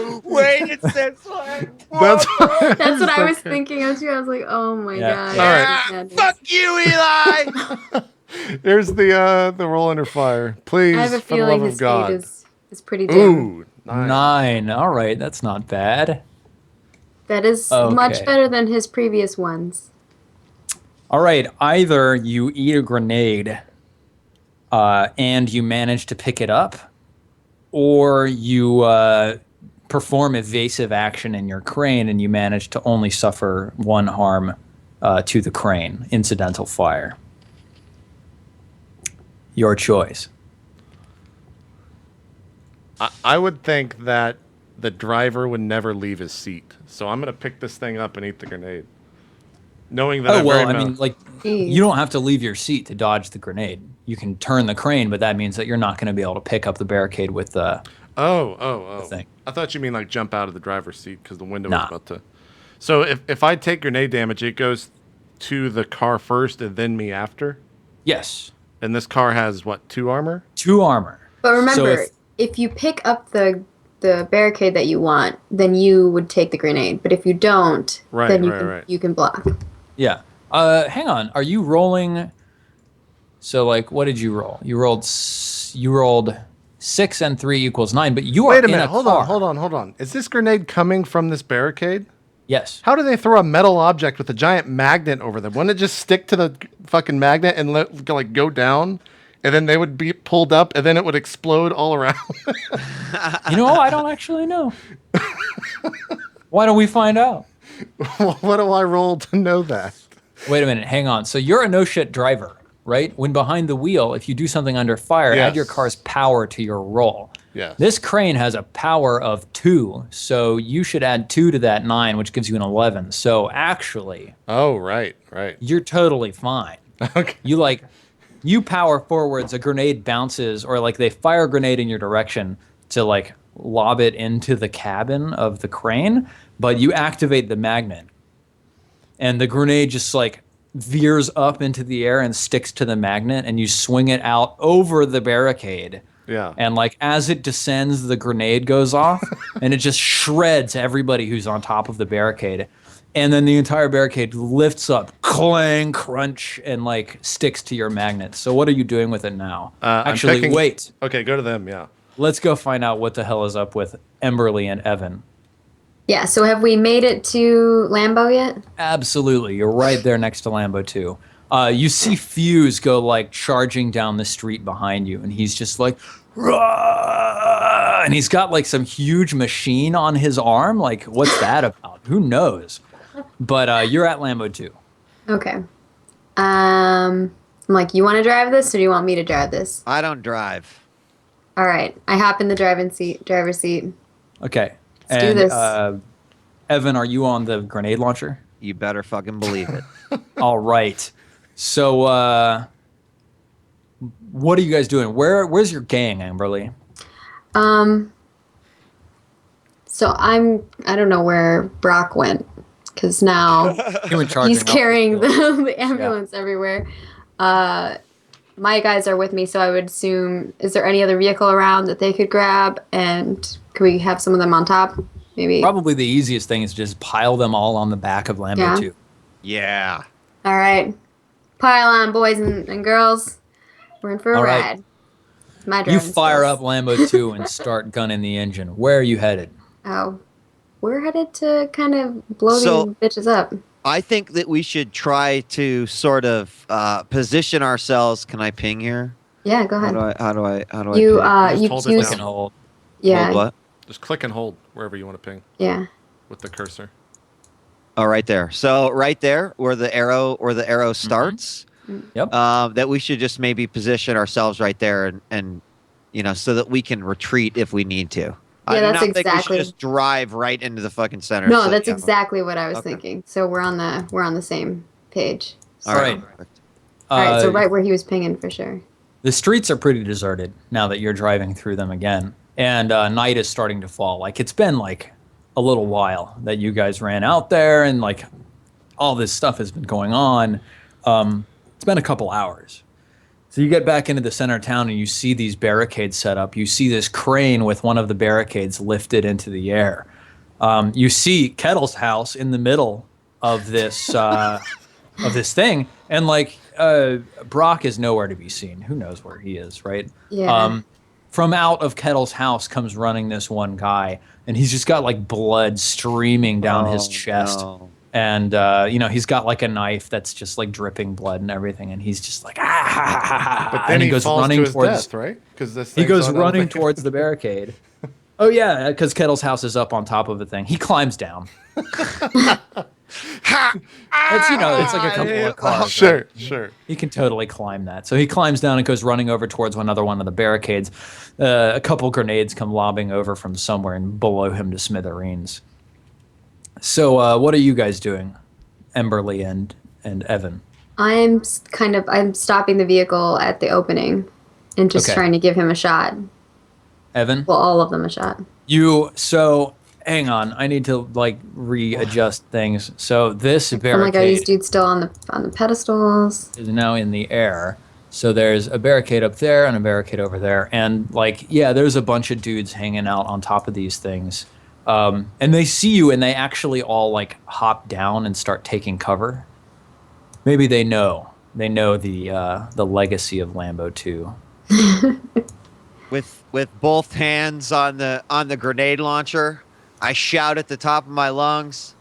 it's this one. That's That's what I was thinking of too. I was like, oh my Yeah. god. All right. Yeah, Madness. fuck you, Eli. There's the roll under fire. Please, I have a for the love feeling of his God. fate is pretty dim. Ooh, 9. 9. All right, that's not bad. That is Okay. much better than his previous ones. All right, either you eat a grenade and you manage to pick it up, or you perform evasive action in your crane and you manage to only suffer 1 harm to the crane, incidental fire. Your choice. I would think that the driver would never leave his seat. So I'm going to pick this thing up and eat the grenade. Knowing that You don't have to leave your seat to dodge the grenade. You can turn the crane, but that means that you're not going to be able to pick up the barricade with the thing. I thought you mean like jump out of the driver's seat because the window Nah. was about to. So if I take grenade damage, it goes to the car first and then me after? Yes. And this car has what, 2 armor? 2 armor. But remember, So if you pick up the barricade that you want, then you would take the grenade. But if you don't, Right, then right. you can block. Yeah. Hang on. Are you rolling? So, like, what did you roll? You rolled 6 and 3 equals 9. But you are Wait a in minute. a Hold car. on. Is this grenade coming from this barricade? Yes. How do they throw a metal object with a giant magnet over them? Wouldn't it just stick to the fucking magnet and go down? And then they would be pulled up and then it would explode all around? I don't actually know. Why don't we find out? What do I roll to know that? Wait a minute, hang on. So you're a no shit driver, right? When behind the wheel, if you do something under fire, Yes. add your car's power to your roll. Yes. This crane has a power of 2, so you should add 2 to that 9, which gives you an 11. So actually, Oh, right. you're totally fine. Okay. You power forwards, a grenade bounces, or like they fire a grenade in your direction to like lob it into the cabin of the crane, but you activate the magnet. And the grenade just like veers up into the air and sticks to the magnet, and you swing it out over the barricade. Yeah. And like as it descends, the grenade goes off and it just shreds everybody who's on top of the barricade. And then the entire barricade lifts up, clang, crunch, and like sticks to your magnet. So what are you doing with it now? Actually, wait. Okay, go to them. Yeah. Let's go find out what the hell is up with Emberly and Evan. Yeah, so have we made it to Lambo yet? Absolutely. You're right there next to Lambo 2. You see Fuse go like charging down the street behind you, and he's just like, "Rah!" And he's got like some huge machine on his arm. Like, what's that about? Who knows? But you're at Lambo 2. Okay. I'm like, you want to drive this, or do you want me to drive this? I don't drive. All right, I hop in the driver's seat. Okay. Let's do this. Evan, are you on the grenade launcher? You better fucking believe it. All right. So, what are you guys doing? Where's your gang, Amberly? So I don't know where Brock went, because now he's carrying the ambulance everywhere. My guys are with me, so I would assume, is there any other vehicle around that they could grab, and could we have some of them on top? Maybe. Probably the easiest thing is just pile them all on the back of Lambo 2. Yeah. All right. Pile on, boys and girls. We're in for a ride. My You driving fire skills. up Lambo 2 and start gunning the engine. Where are you headed? Oh, we're headed to kind of blow So- these bitches up. I think that we should try to sort of position ourselves. Can I ping here? Yeah, go ahead. How do I You ping? you hold it use down. Can hold. yeah Hold what? Just click and hold wherever you want to ping yeah. with the cursor. Oh, right there. So right there where the arrow starts, Yep. that we should just maybe position ourselves right there and so that we can retreat if we need to. I do that's not think we exactly- should just drive right into the fucking center. No, So, that's yeah. exactly what I was Okay. thinking. So we're on the same page. All right. Perfect. All right, so Uh, right where he was pinging for sure. The streets are pretty deserted now that you're driving through them again. And night is starting to fall. Like, it's been like a little while that you guys ran out there, and like all this stuff has been going on. It's been a couple hours. So you get back into the center of town and you see these barricades set up. You see this crane with one of the barricades lifted into the air. You see Kettle's house in the middle of this thing, and like Brock is nowhere to be seen. Who knows where he is, right? Yeah. From out of Kettle's house comes running this one guy, and he's just got like blood streaming down his chest. No. And he's got like a knife that's just like dripping blood and everything, and he's just like But then and he goes falls running to his towards death, right? Because this he thing's goes on running elevator. towards the barricade. Oh yeah, because Kettle's house is up on top of a thing. He climbs down. It's it's like a couple of cars. Sure, right? sure. He can totally climb that. So he climbs down and goes running over towards another one of the barricades. A couple grenades come lobbing over from somewhere and blow him to smithereens. So what are you guys doing, Emberly and Evan? I'm stopping the vehicle at the opening and just Okay. trying to give him a shot. Evan? Well, all of them a shot. Hang on. I need to like readjust things. So this I'm like, are these barricade dudes still on the pedestals? is now in the air. So there's a barricade up there and a barricade over there. And like, yeah, there's a bunch of dudes hanging out on top of these things. And they see you and they actually all like hop down and start taking cover. Maybe they know the legacy of Lambo 2. With both hands on the grenade launcher, I shout at the top of my lungs,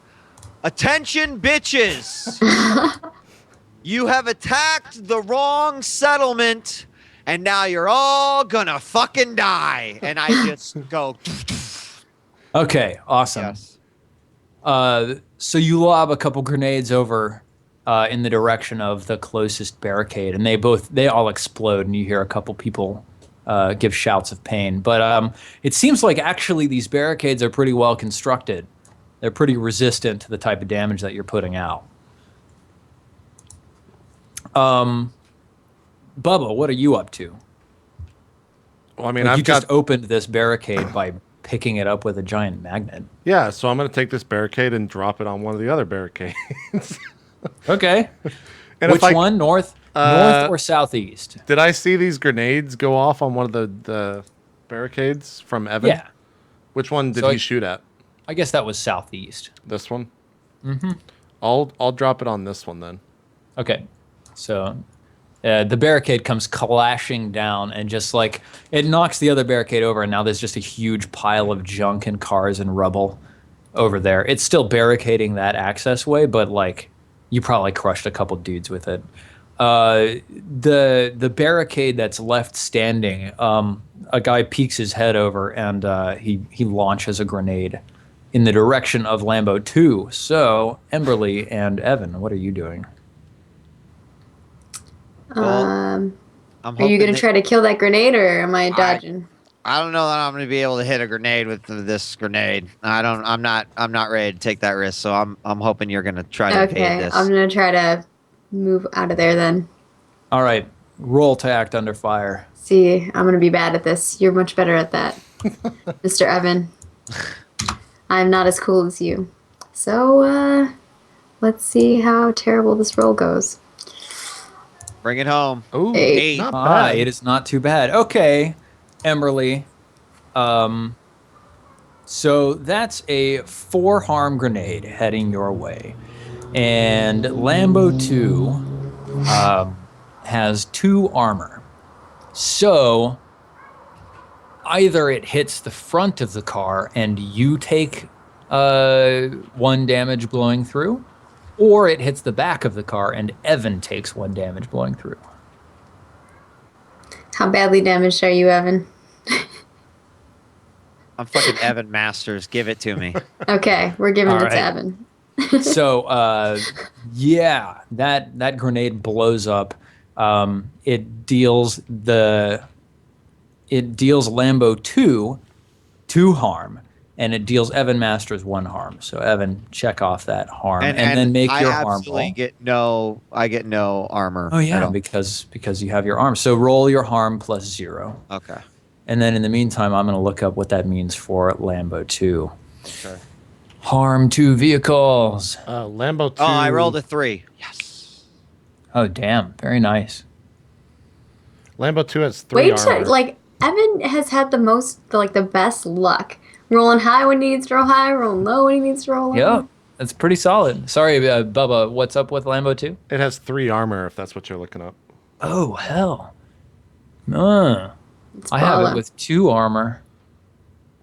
"Attention, bitches! You have attacked the wrong settlement, and now you're all gonna fucking die." And I just go, Okay, awesome. yes. So you lob a couple grenades over in the direction of the closest barricade, and they all explode, and you hear a couple people give shouts of pain. But it seems like actually these barricades are pretty well constructed. They're pretty resistant to the type of damage that you're putting out. Bubba, what are you up to? Well, I mean, Like you just opened this barricade by picking it up with a giant magnet. Yeah, so I'm going to take this barricade and drop it on one of the other barricades. Okay. And Which one? North or southeast? Did I see these grenades go off on one of the barricades from Evan? Yeah. Which one did he shoot at? I guess that was southeast. This one? Mm-hmm. I'll drop it on this one then. Okay. So the barricade comes clashing down and just like it knocks the other barricade over, and now there's just a huge pile of junk and cars and rubble over there. It's still barricading that access way, but like you probably crushed a couple dudes with it. The barricade that's left standing, a guy peeks his head over and he launches a grenade in the direction of Lambo 2. So Emberly and Evan, what are you doing? Are you going to try to kill that grenade, or am I dodging? I don't know that I'm going to be able to hit a grenade with this grenade. I'm not ready to take that risk. So I'm hoping you're going to try to evade this. I'm going to try to move out of there then. All right, roll to act under fire. See, I'm going to be bad at this. You're much better at that, Mr. Evan. I'm not as cool as you. So let's see how terrible this roll goes. Bring it home. Ooh, 8. not bad. It is not too bad. Okay, Emberly. So that's a 4 harm grenade heading your way. And Lambo 2 has 2 armor. So either it hits the front of the car and you take 1 damage blowing through, or it hits the back of the car and Evan takes 1 damage blowing through. How badly damaged are you, Evan? I'm fucking Evan Masters. Give it to me. Okay, we're giving All it right. to Evan. So, yeah, that grenade blows up. It deals Lambo 2 harm, and it deals Evan Masters 1 harm. So Evan, check off that harm, and then make your harm roll. I get no armor. Oh yeah, because you have your arm. So roll your harm plus 0. Okay. And then in the meantime, I'm going to look up what that means for Lambo 2. Okay. Harm 2 vehicles. Lambo 2. Oh, I rolled a 3. Yes. Oh damn, very nice. Lambo 2 has 3 armor. Like Evan has had the best luck. Rolling high when he needs to roll high, rolling low when he needs to roll low. Yeah, that's pretty solid. Sorry, Bubba, what's up with Lambo 2? It has 3 armor, if that's what you're looking up. Oh, hell. It's I have baller. it with 2 armor.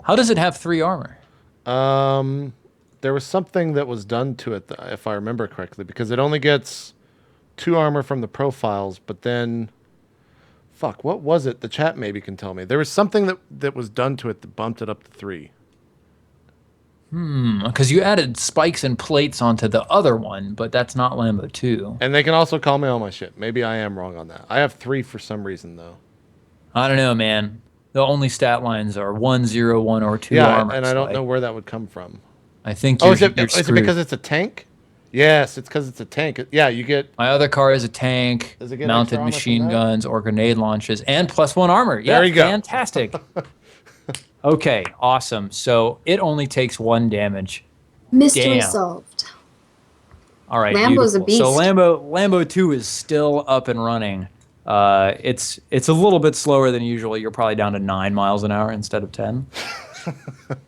How does it have 3 armor? There was something that was done to it, if I remember correctly, because it only gets 2 armor from the profiles, but then... Fuck, what was it? The chat maybe can tell me. There was something that was done to it that bumped it up to 3. Because you added spikes and plates onto the other one, but that's not Lambo 2. And they can also call me on my shit. Maybe I am wrong on that. I have 3 for some reason, though. I don't know, man. The only stat lines are 1, 0, 1, or 2 Yeah, armor. and I don't know where that would come from. I think Oh, you're, is it you're because screwed. it's a tank? Yes, it's because it's a tank. Yeah, you get... My other car is a tank, Does it get mounted extra armor from machine that? guns or grenade launches, and +1 armor. Yeah, There you go. Fantastic. Okay, awesome. So it only takes 1 damage. Mystery Damn. solved. All right, Lambo's a beautiful. So beast. Lambo 2 is still up and running. It's a little bit slower than usual. You're probably down to 9 miles an hour instead of 10.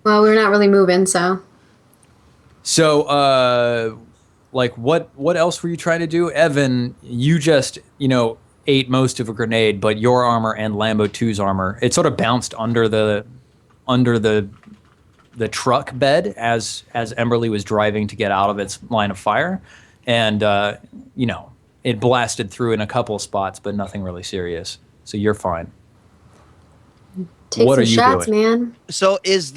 Well, we're not really moving, so. So, like, what else were you trying to do, Evan? You just ate most of a grenade, but your armor and Lambo 2's armor, it sort of bounced under the truck bed as Emberly was driving to get out of its line of fire, and it blasted through in a couple of spots, but nothing really serious. So you're fine. Take What some are you shots, doing? man. So is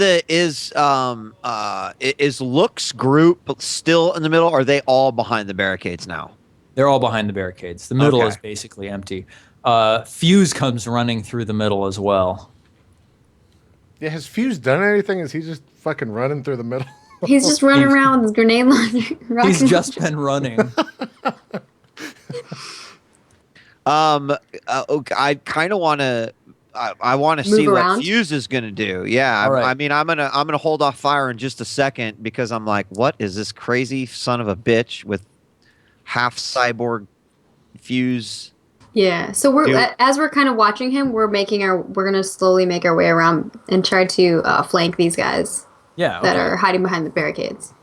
Look's group still in the middle? Or are they all behind the barricades now? They're all behind the barricades. The middle Okay. is basically empty. Fuse comes running through the middle as well. Yeah, has Fuse done anything? Is he just fucking running through the middle? He's just running around with his grenade launcher. He's rocket just launcher. been running. I kind of want to. I want to see around? what Fuse is going to do. Yeah, All right. I mean, I'm gonna hold off fire in just a second because I'm like, what is this crazy son of a bitch with half cyborg Fuse? Yeah. So as we're kind of watching him, we're gonna slowly make our way around and try to flank these guys Yeah. that Okay. are hiding behind the barricades.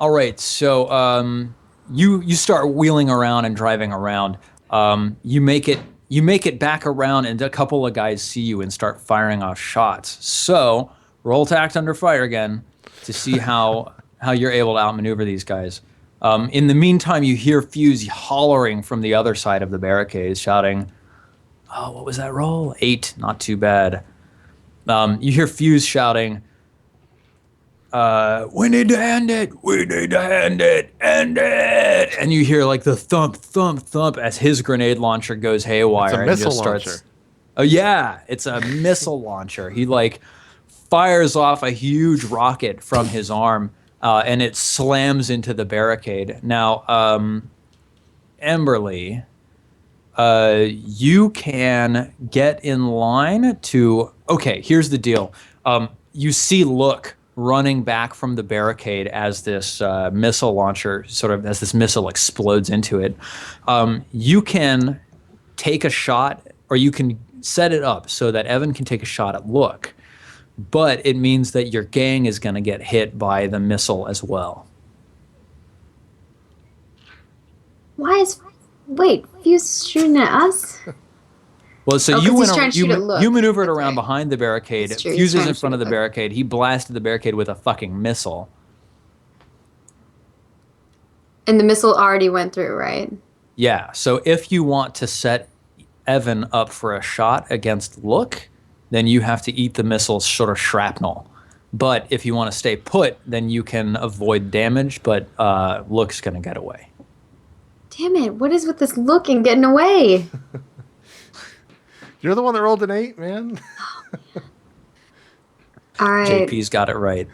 All right. So you start wheeling around and driving around. You make it back around, and a couple of guys see you and start firing off shots. So roll to act under fire again to see how you're able to outmaneuver these guys. In the meantime, you hear Fuse hollering from the other side of the barricades, shouting, "Oh, what was that roll? 8, not too bad." You hear Fuse shouting, "We need to end it! We need to end it! End it!" And you hear like the thump, thump, thump as his grenade launcher goes haywire. It's a and missile just starts, launcher. Oh yeah, it's a missile launcher. He like fires off a huge rocket from his arm, and it slams into the barricade. Now, Emberly, you can get in line to. Okay, here's the deal. You see Look running back from the barricade as this missile launcher, as this missile explodes into it. You can take a shot, or you can set it up so that Evan can take a shot at Look, but it means that your gang is going to get hit by the missile as well. Wait, Fuse shooting at us? Well, so Oh, you 'cause went he's trying to shoot at Look. you maneuvered That's around right. behind the barricade. That's true, he's Fuse is trying in to front shoot of the at Look. barricade. He blasted the barricade with a fucking missile. And the missile already went through, right? Yeah. So if you want to set Evan up for a shot against Look, then you have to eat the missile's sort of shrapnel. But if you want to stay put, then you can avoid damage, but Look's going to get away. Damn it, what is with this Look and getting away? You're the one that rolled an 8, man. All right, JP's got it right.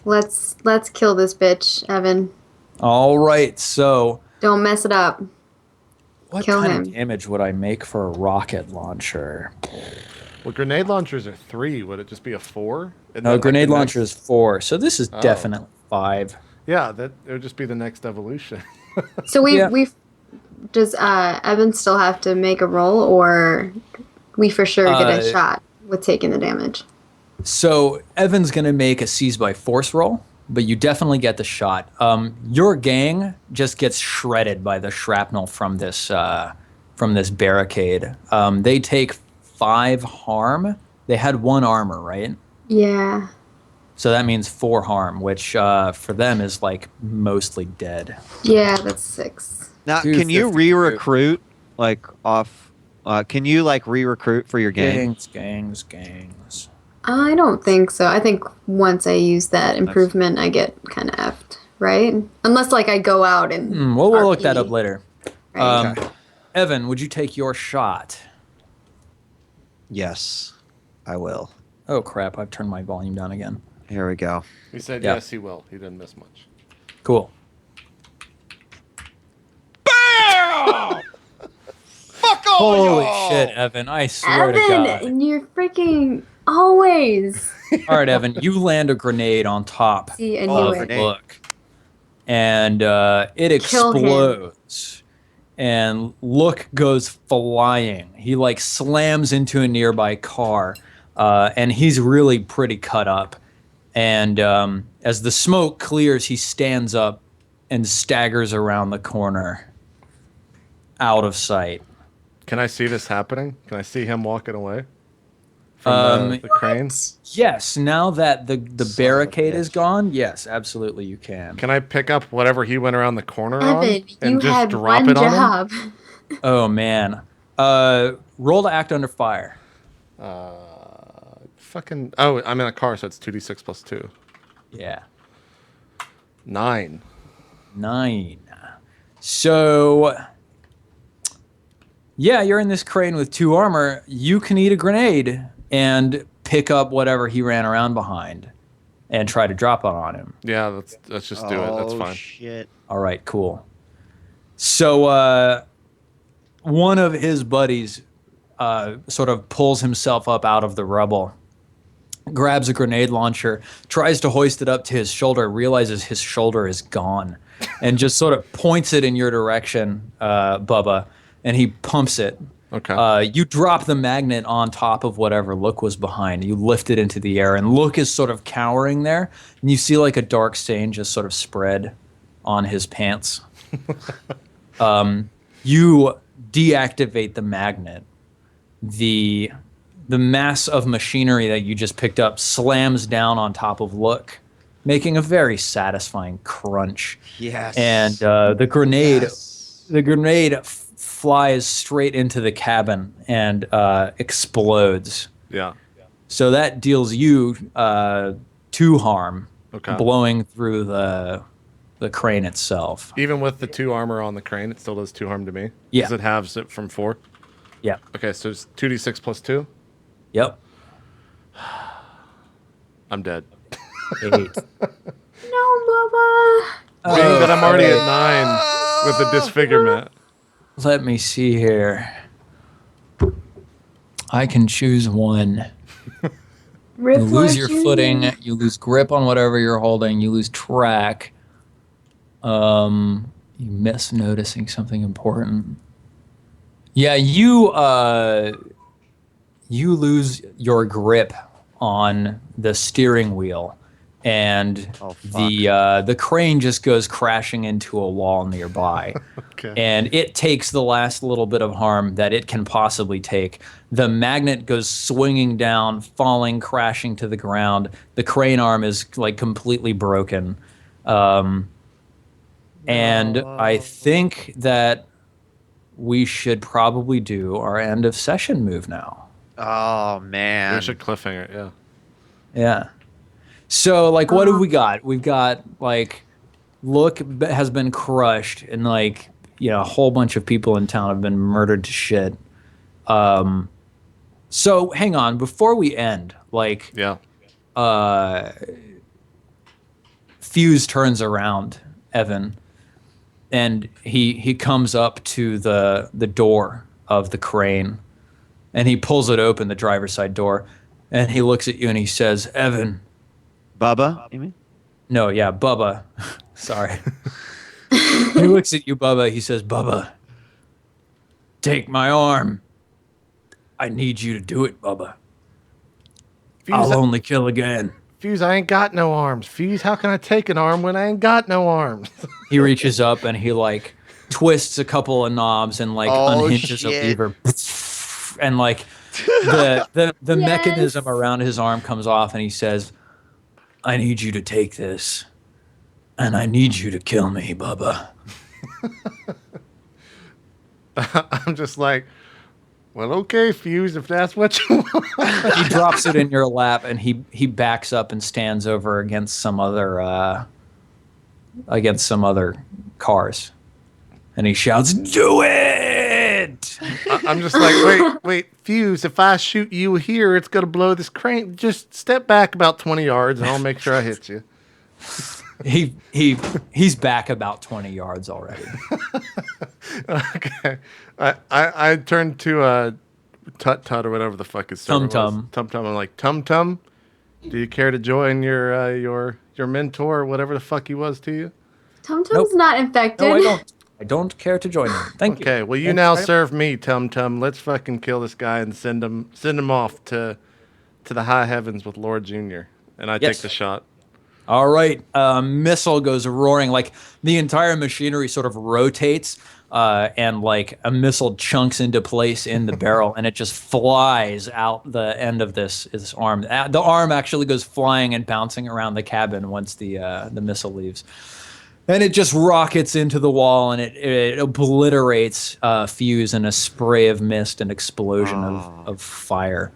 let's kill this bitch, Evan. All right. So Don't mess it up. what Kill kind him. of damage would I make for a rocket launcher? Well, grenade launchers are 3. Would it just be a 4? And No, then, like, grenade the launcher next- is 4. So this is definitely 5. Yeah, it would just be the next evolution. So Yeah. does Evan still have to make a roll, or we for sure get a shot with taking the damage? So Evan's going to make a seize by force roll, but you definitely get the shot. Your gang just gets shredded by the shrapnel from this barricade. They take 5 harm. They had 1 armor, right? Yeah. So that means 4 harm, which for them is like mostly dead. Yeah, that's 6. Now, Dude, can you 52. re-recruit like off? Can you like re-recruit for your gang? Gangs. I don't think so. I think once I use that improvement, I get kind of effed, right? Unless like I go out and We'll look RP, that up later. right? Okay. Evan, would you take your shot? Yes, I will. Oh crap! I've turned my volume down again. Here we go. He said Yeah. yes, he will. He didn't miss much. Cool. Fuck all Holy y'all! shit, Evan! I swear to Evan, God. and you're freaking always. All right, Evan, you land a grenade on top See, I knew Oh, it. grenade. Look, and it Kill him. explodes, and Look goes flying. He like slams into a nearby car, and he's really pretty cut up. And as the smoke clears, he stands up and staggers around the corner, out of sight. Can I see this happening? Can I see him walking away from the crane? Yes, now that the Son of a barricade is bitch. gone, yes, absolutely you can. Can I pick up whatever he went around the corner on Evan, and you just had drop one it on him? job. Oh man. Roll to act under fire. fucking? Oh, I'm in a car, so it's 2d6 plus 2. Yeah. 9. 9. So, yeah, you're in this crane with 2 armor. You can eat a grenade and pick up whatever he ran around behind and try to drop it on him. Yeah, let's just do it. That's fine. Shit. All right, cool. So one of his buddies sort of pulls himself up out of the rubble, grabs a grenade launcher, tries to hoist it up to his shoulder, realizes his shoulder is gone, and just sort of points it in your direction, Bubba, and he pumps it. Okay. You drop the magnet on top of whatever Look was behind. You lift it into the air, and Look is sort of cowering there, and you see like a dark stain just sort of spread on his pants. You deactivate the magnet. The mass of machinery that you just picked up slams down on top of Look, making a very satisfying crunch. Yes. And the grenade flies straight into the cabin and explodes. Yeah. So that deals you 2 harm, Okay. blowing through the crane itself. Even with the 2 armor on the crane, it still does 2 harm to me. Yeah. Because it halves it from 4. Yeah. Okay, so it's 2d6 plus 2. Yep. I'm dead. 8. No, Bubba. Being that I'm already at 9 with the disfigurement. Let me see here. I can choose one. You lose your footing. You lose grip on whatever you're holding. You lose track. You miss noticing something important. Yeah, you lose your grip on the steering wheel, and the crane just goes crashing into a wall nearby. Okay. And it takes the last little bit of harm that it can possibly take. The magnet goes swinging down, falling, crashing to the ground. The crane arm is like completely broken. And I think that we should probably do our end of session move now. Oh man. We should cliffhanger, yeah. Yeah. So, like, what have we got? We've got, like, Look has been crushed, and, like, you know, a whole bunch of people in town have been murdered to shit. So, hang on. Before we end, like, Yeah. Fuse turns around, Evan, and he comes up to the door of the crane, and he pulls it open, the driver's side door, and he looks at you and he says, Evan. Bubba, you mean? No, yeah, Bubba. Sorry. He looks at you, Bubba. He says, Bubba, take my arm. I need you to do it, Bubba. Fuse, I'll only kill again. Fuse, I ain't got no arms. Fuse, how can I take an arm when I ain't got no arms? He reaches up and he, like, twists a couple of knobs and, like, unhinges a lever. And, like, the mechanism around his arm comes off, and he says, I need you to take this, and I need you to kill me, Bubba. I'm just like, well, okay, Fuse, if that's what you want. He drops it in your lap, and he backs up and stands over against some other cars, and he shouts, "Do it!" I'm just like, wait, Fuse, if I shoot you here, it's gonna blow this crane. Just step back about 20 yards, and I'll make sure I hit you. He's back about 20 yards already. Okay, I turned to Tut Tut or whatever the fuck his server was. Tum. I'm like, Tum, do you care to join your mentor or whatever the fuck he was to you? Tum Tum's not infected. No, I don't. I don't care to join him. Thank you. Okay, well, you now serve me, Tum Tum. Let's fucking kill this guy and send him off to the high heavens with Lord Junior. And I take the shot. All right. Missile goes roaring. Like, the entire machinery sort of rotates, and, like, a missile chunks into place in the barrel, and it just flies out the end of this arm. The arm actually goes flying and bouncing around the cabin once the missile leaves. And it just rockets into the wall, and it obliterates Fuse in a spray of mist and explosion of fire.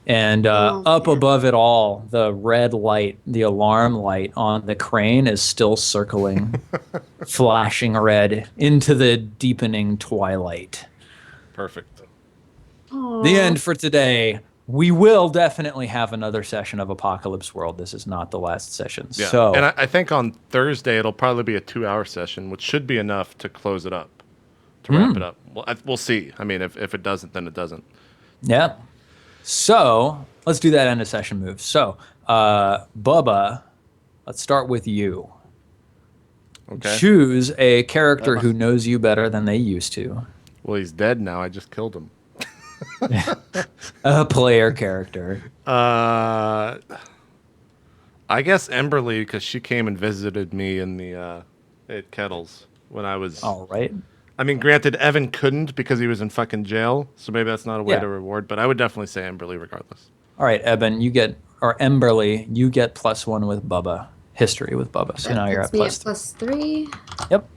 And up above it all, the red light, the alarm light on the crane is still circling, flashing red into the deepening twilight. Perfect. The end for today. We will definitely have another session of Apocalypse World. This is not the last session. Yeah. So, And I think on Thursday it'll probably be a 2-hour session, which should be enough to close it up, to wrap it up. Well, we'll see. I mean, if it doesn't, then it doesn't. yeah. So let's do that end of session move. So, Bubba, let's start with you. Okay. Choose a character who knows you better than they used to. Well, he's dead now. I just killed him. A player character. I guess Emberly, because she came and visited me in the at Kettles when I was. All right. I mean, granted, Evan couldn't because he was in fucking jail, so maybe that's not a way Yeah. to reward. But I would definitely say Emberly regardless. All right, Eben, Emberly, you get +1 with Bubba. History with Bubba. So now you're at Puts me plus at +3. Yep.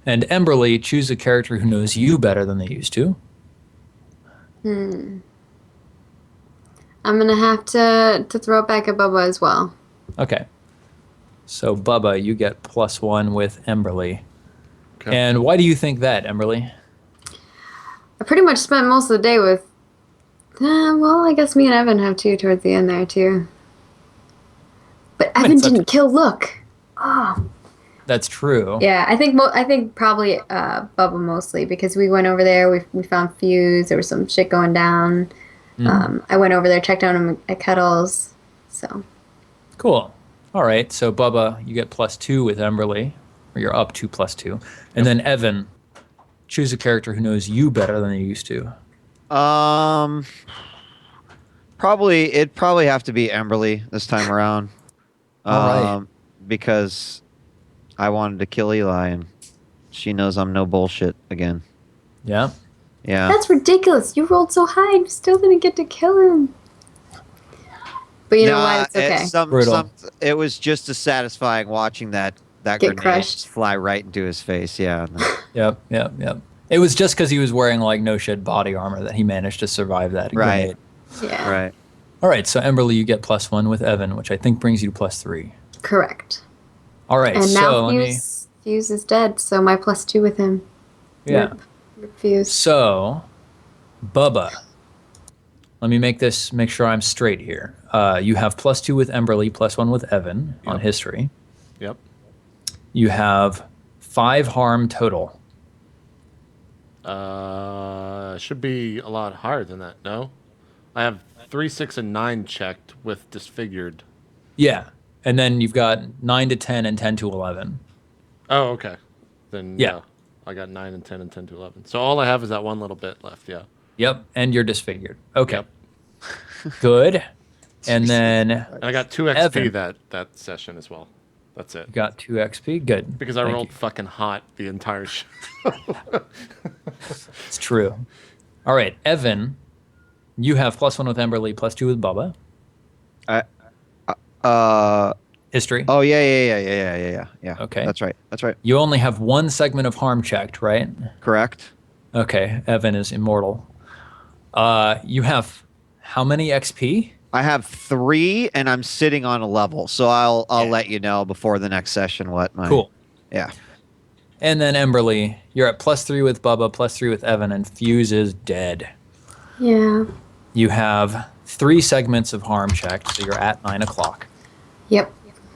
And Emberly, choose a character who knows you better than they used to. I'm gonna have to throw it back at Bubba as well. Okay. So Bubba, you get +1 with Emberly. Okay. And why do you think that, Emberly? I pretty much spent most of the day with. Well, I guess me and Evan have too towards the end there too. But Evan didn't kill Look. Oh. That's true. Yeah, I think probably Bubba mostly because we went over there. We found Fuse. There was some shit going down. I went over there, checked on him at Kettles. So. Cool. All right. So Bubba, you get +2 with Emberly, or you're up to +2, and then Evan, choose a character who knows you better than they used to. It'd probably have to be Emberly this time around. All right. Because I wanted to kill Eli, and she knows I'm no bullshit again. Yeah. Yeah. That's ridiculous. You rolled so high and you still didn't get to kill him. But you know what? It's okay. Brutal. It was just as satisfying watching that Get grenade crushed. fly right into his face. Yeah. Yep. It was just because he was wearing like no shit body armor that he managed to survive that Right. grenade. Yeah. Right. All right. So Emberly, you get +1 with Evan, which I think brings you to +3. Correct. All right. And so now let me. Fuse is dead, so my +2 with him. Yeah. Rip Fuse. So, Bubba, let me make sure I'm straight here. You have +2 with Emberly, +1 with Evan on history. Yep. You have 5 harm total. Should be a lot higher than that. No, I have 3, 6, and 9 checked with disfigured. Yeah. And then you've got 9 to 10 and 10 to 11. Oh, okay. Then Yeah. I got 9 and 10 and 10 to 11. So all I have is that one little bit left. Yeah. Yep. And you're disfigured. Okay. Yep. Good. And then And I got 2 XP that session as well. That's it. you got 2 XP. Good. Because I Thank rolled you. fucking hot the entire show. It's true. All right. Evan, you have +1 with Emberly, +2 with Bubba. History. Oh yeah. Okay. That's right. You only have 1 segment of harm checked, right? Correct. Okay. Evan is immortal. You have how many XP? I have 3, and I'm sitting on a level, so I'll let you know before the next session what my. Cool. Yeah. And then Emberly, you're at +3 with Bubba, +3 with Evan, and Fuse is dead. Yeah. You have 3 segments of harm checked, so you're at 9 o'clock. Yep.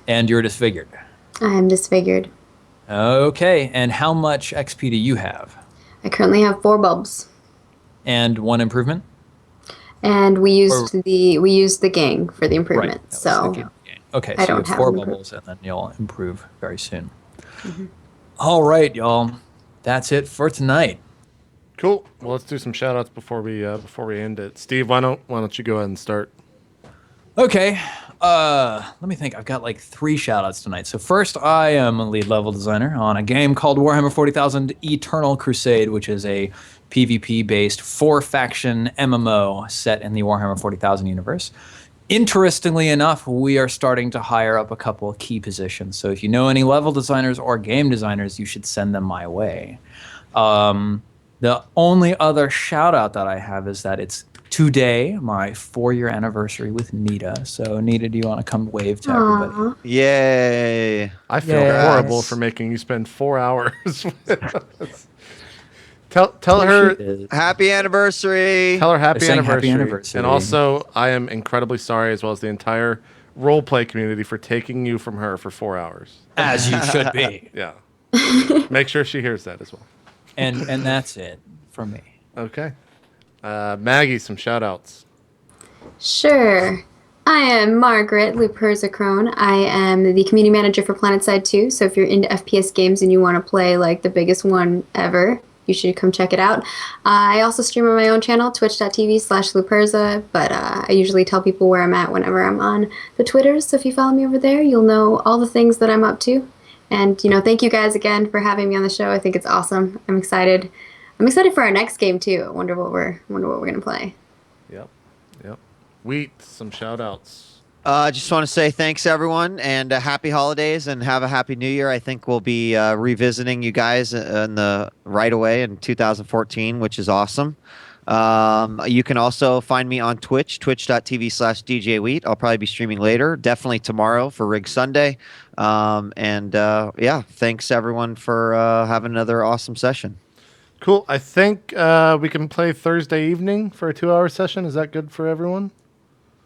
And you're disfigured. I am disfigured. Okay. And how much XP do you have? I currently have 4 bulbs. And 1 improvement? And we used the gang for the improvement. That was So the game. Okay, I so you don't have 4 have an bubbles, and then you'll improve very soon. All right, y'all. That's it for tonight. Cool. Well, let's do some shout outs before we end it. Steve, why don't you go ahead and start? Okay. Let me think. I've got like 3 shout outs tonight. So first, I am a lead level designer on a game called Warhammer 40,000 Eternal Crusade, which is a PvP-based 4-faction MMO set in the Warhammer 40,000 universe. Interestingly enough, we are starting to hire up a couple of key positions. So if you know any level designers or game designers, you should send them my way. The only other shout out that I have is that it's today my 4-year anniversary with Nita. So, Nita, do you want to come wave to everybody? Aw. Yay. I feel Yes. horrible for making you spend 4 hours with us. Tell There her she is. Happy anniversary. tell her happy Saying anniversary. happy anniversary. And also, I am incredibly sorry, as well as the entire roleplay community, for taking you from her for 4 hours. As you should be. Yeah. Make sure she hears that as well. And that's it for me. Okay. Maggie, some shout outs. Sure. I am Margaret Luperza. I am the community manager for PlanetSide 2. So if you're into FPS games and you want to play like the biggest one ever, you should come check it out. I also stream on my own channel, twitch.tv/Luperza, but I usually tell people where I'm at whenever I'm on the Twitters. So if you follow me over there, you'll know all the things that I'm up to. And, thank you guys again for having me on the show. I think it's awesome. I'm excited. I'm excited for our next game too. I wonder what we're gonna play. Yep. Wheat, some shout outs. Just want to say thanks, everyone, and happy holidays, and have a happy new year. I think we'll be revisiting you guys right away in 2014, which is awesome. You can also find me on Twitch, twitch.tv/djWHEAT. I'll probably be streaming later, definitely tomorrow for Rig Sunday. Thanks, everyone, for having another awesome session. Cool. I think we can play Thursday evening for a 2-hour session. Is that good for everyone?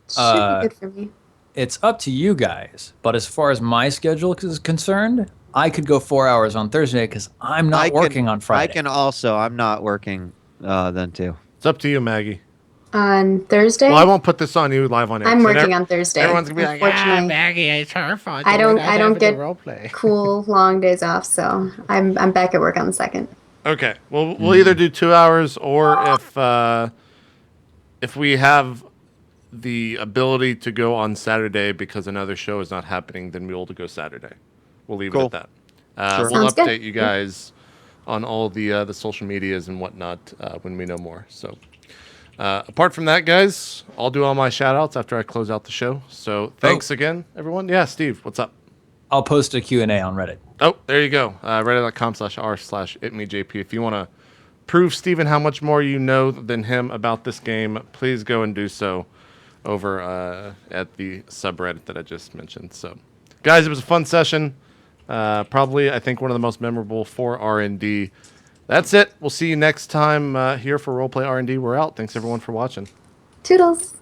Should be good for me. It's up to you guys. But as far as my schedule is concerned, I could go 4 hours on Thursday because I'm not working on Friday. I can also. I'm not working then, too. It's up to you, Maggie. On Thursday? Well, I won't put this on you live on air. I'm So working on Thursday. Everyone's going to be like, Unfortunately, Maggie, it's her fault. I don't get role play. cool long days off, so I'm back at work on the 2nd. Okay. Well, we'll either do 2 hours, or if we have the ability to go on Saturday because another show is not happening, then we'll go Saturday. We'll leave it Cool. at that. Sure. We'll Sounds good. update you guys on all the social medias and whatnot when we know more. So apart from that, guys, I'll do all my shout outs after I close out the show. So thanks again, everyone. Yeah, Steve, what's up? I'll post a Q&A on Reddit. Oh, there you go. Reddit.com/r/itmeJP. If you want to prove Steven how much more you know than him about this game, please go and do so over at the subreddit that I just mentioned. So, guys, it was a fun session. Probably, I think, one of the most memorable for R&D. That's it. We'll see you next time here for RollPlay R&D. We're out. Thanks, everyone, for watching. Toodles!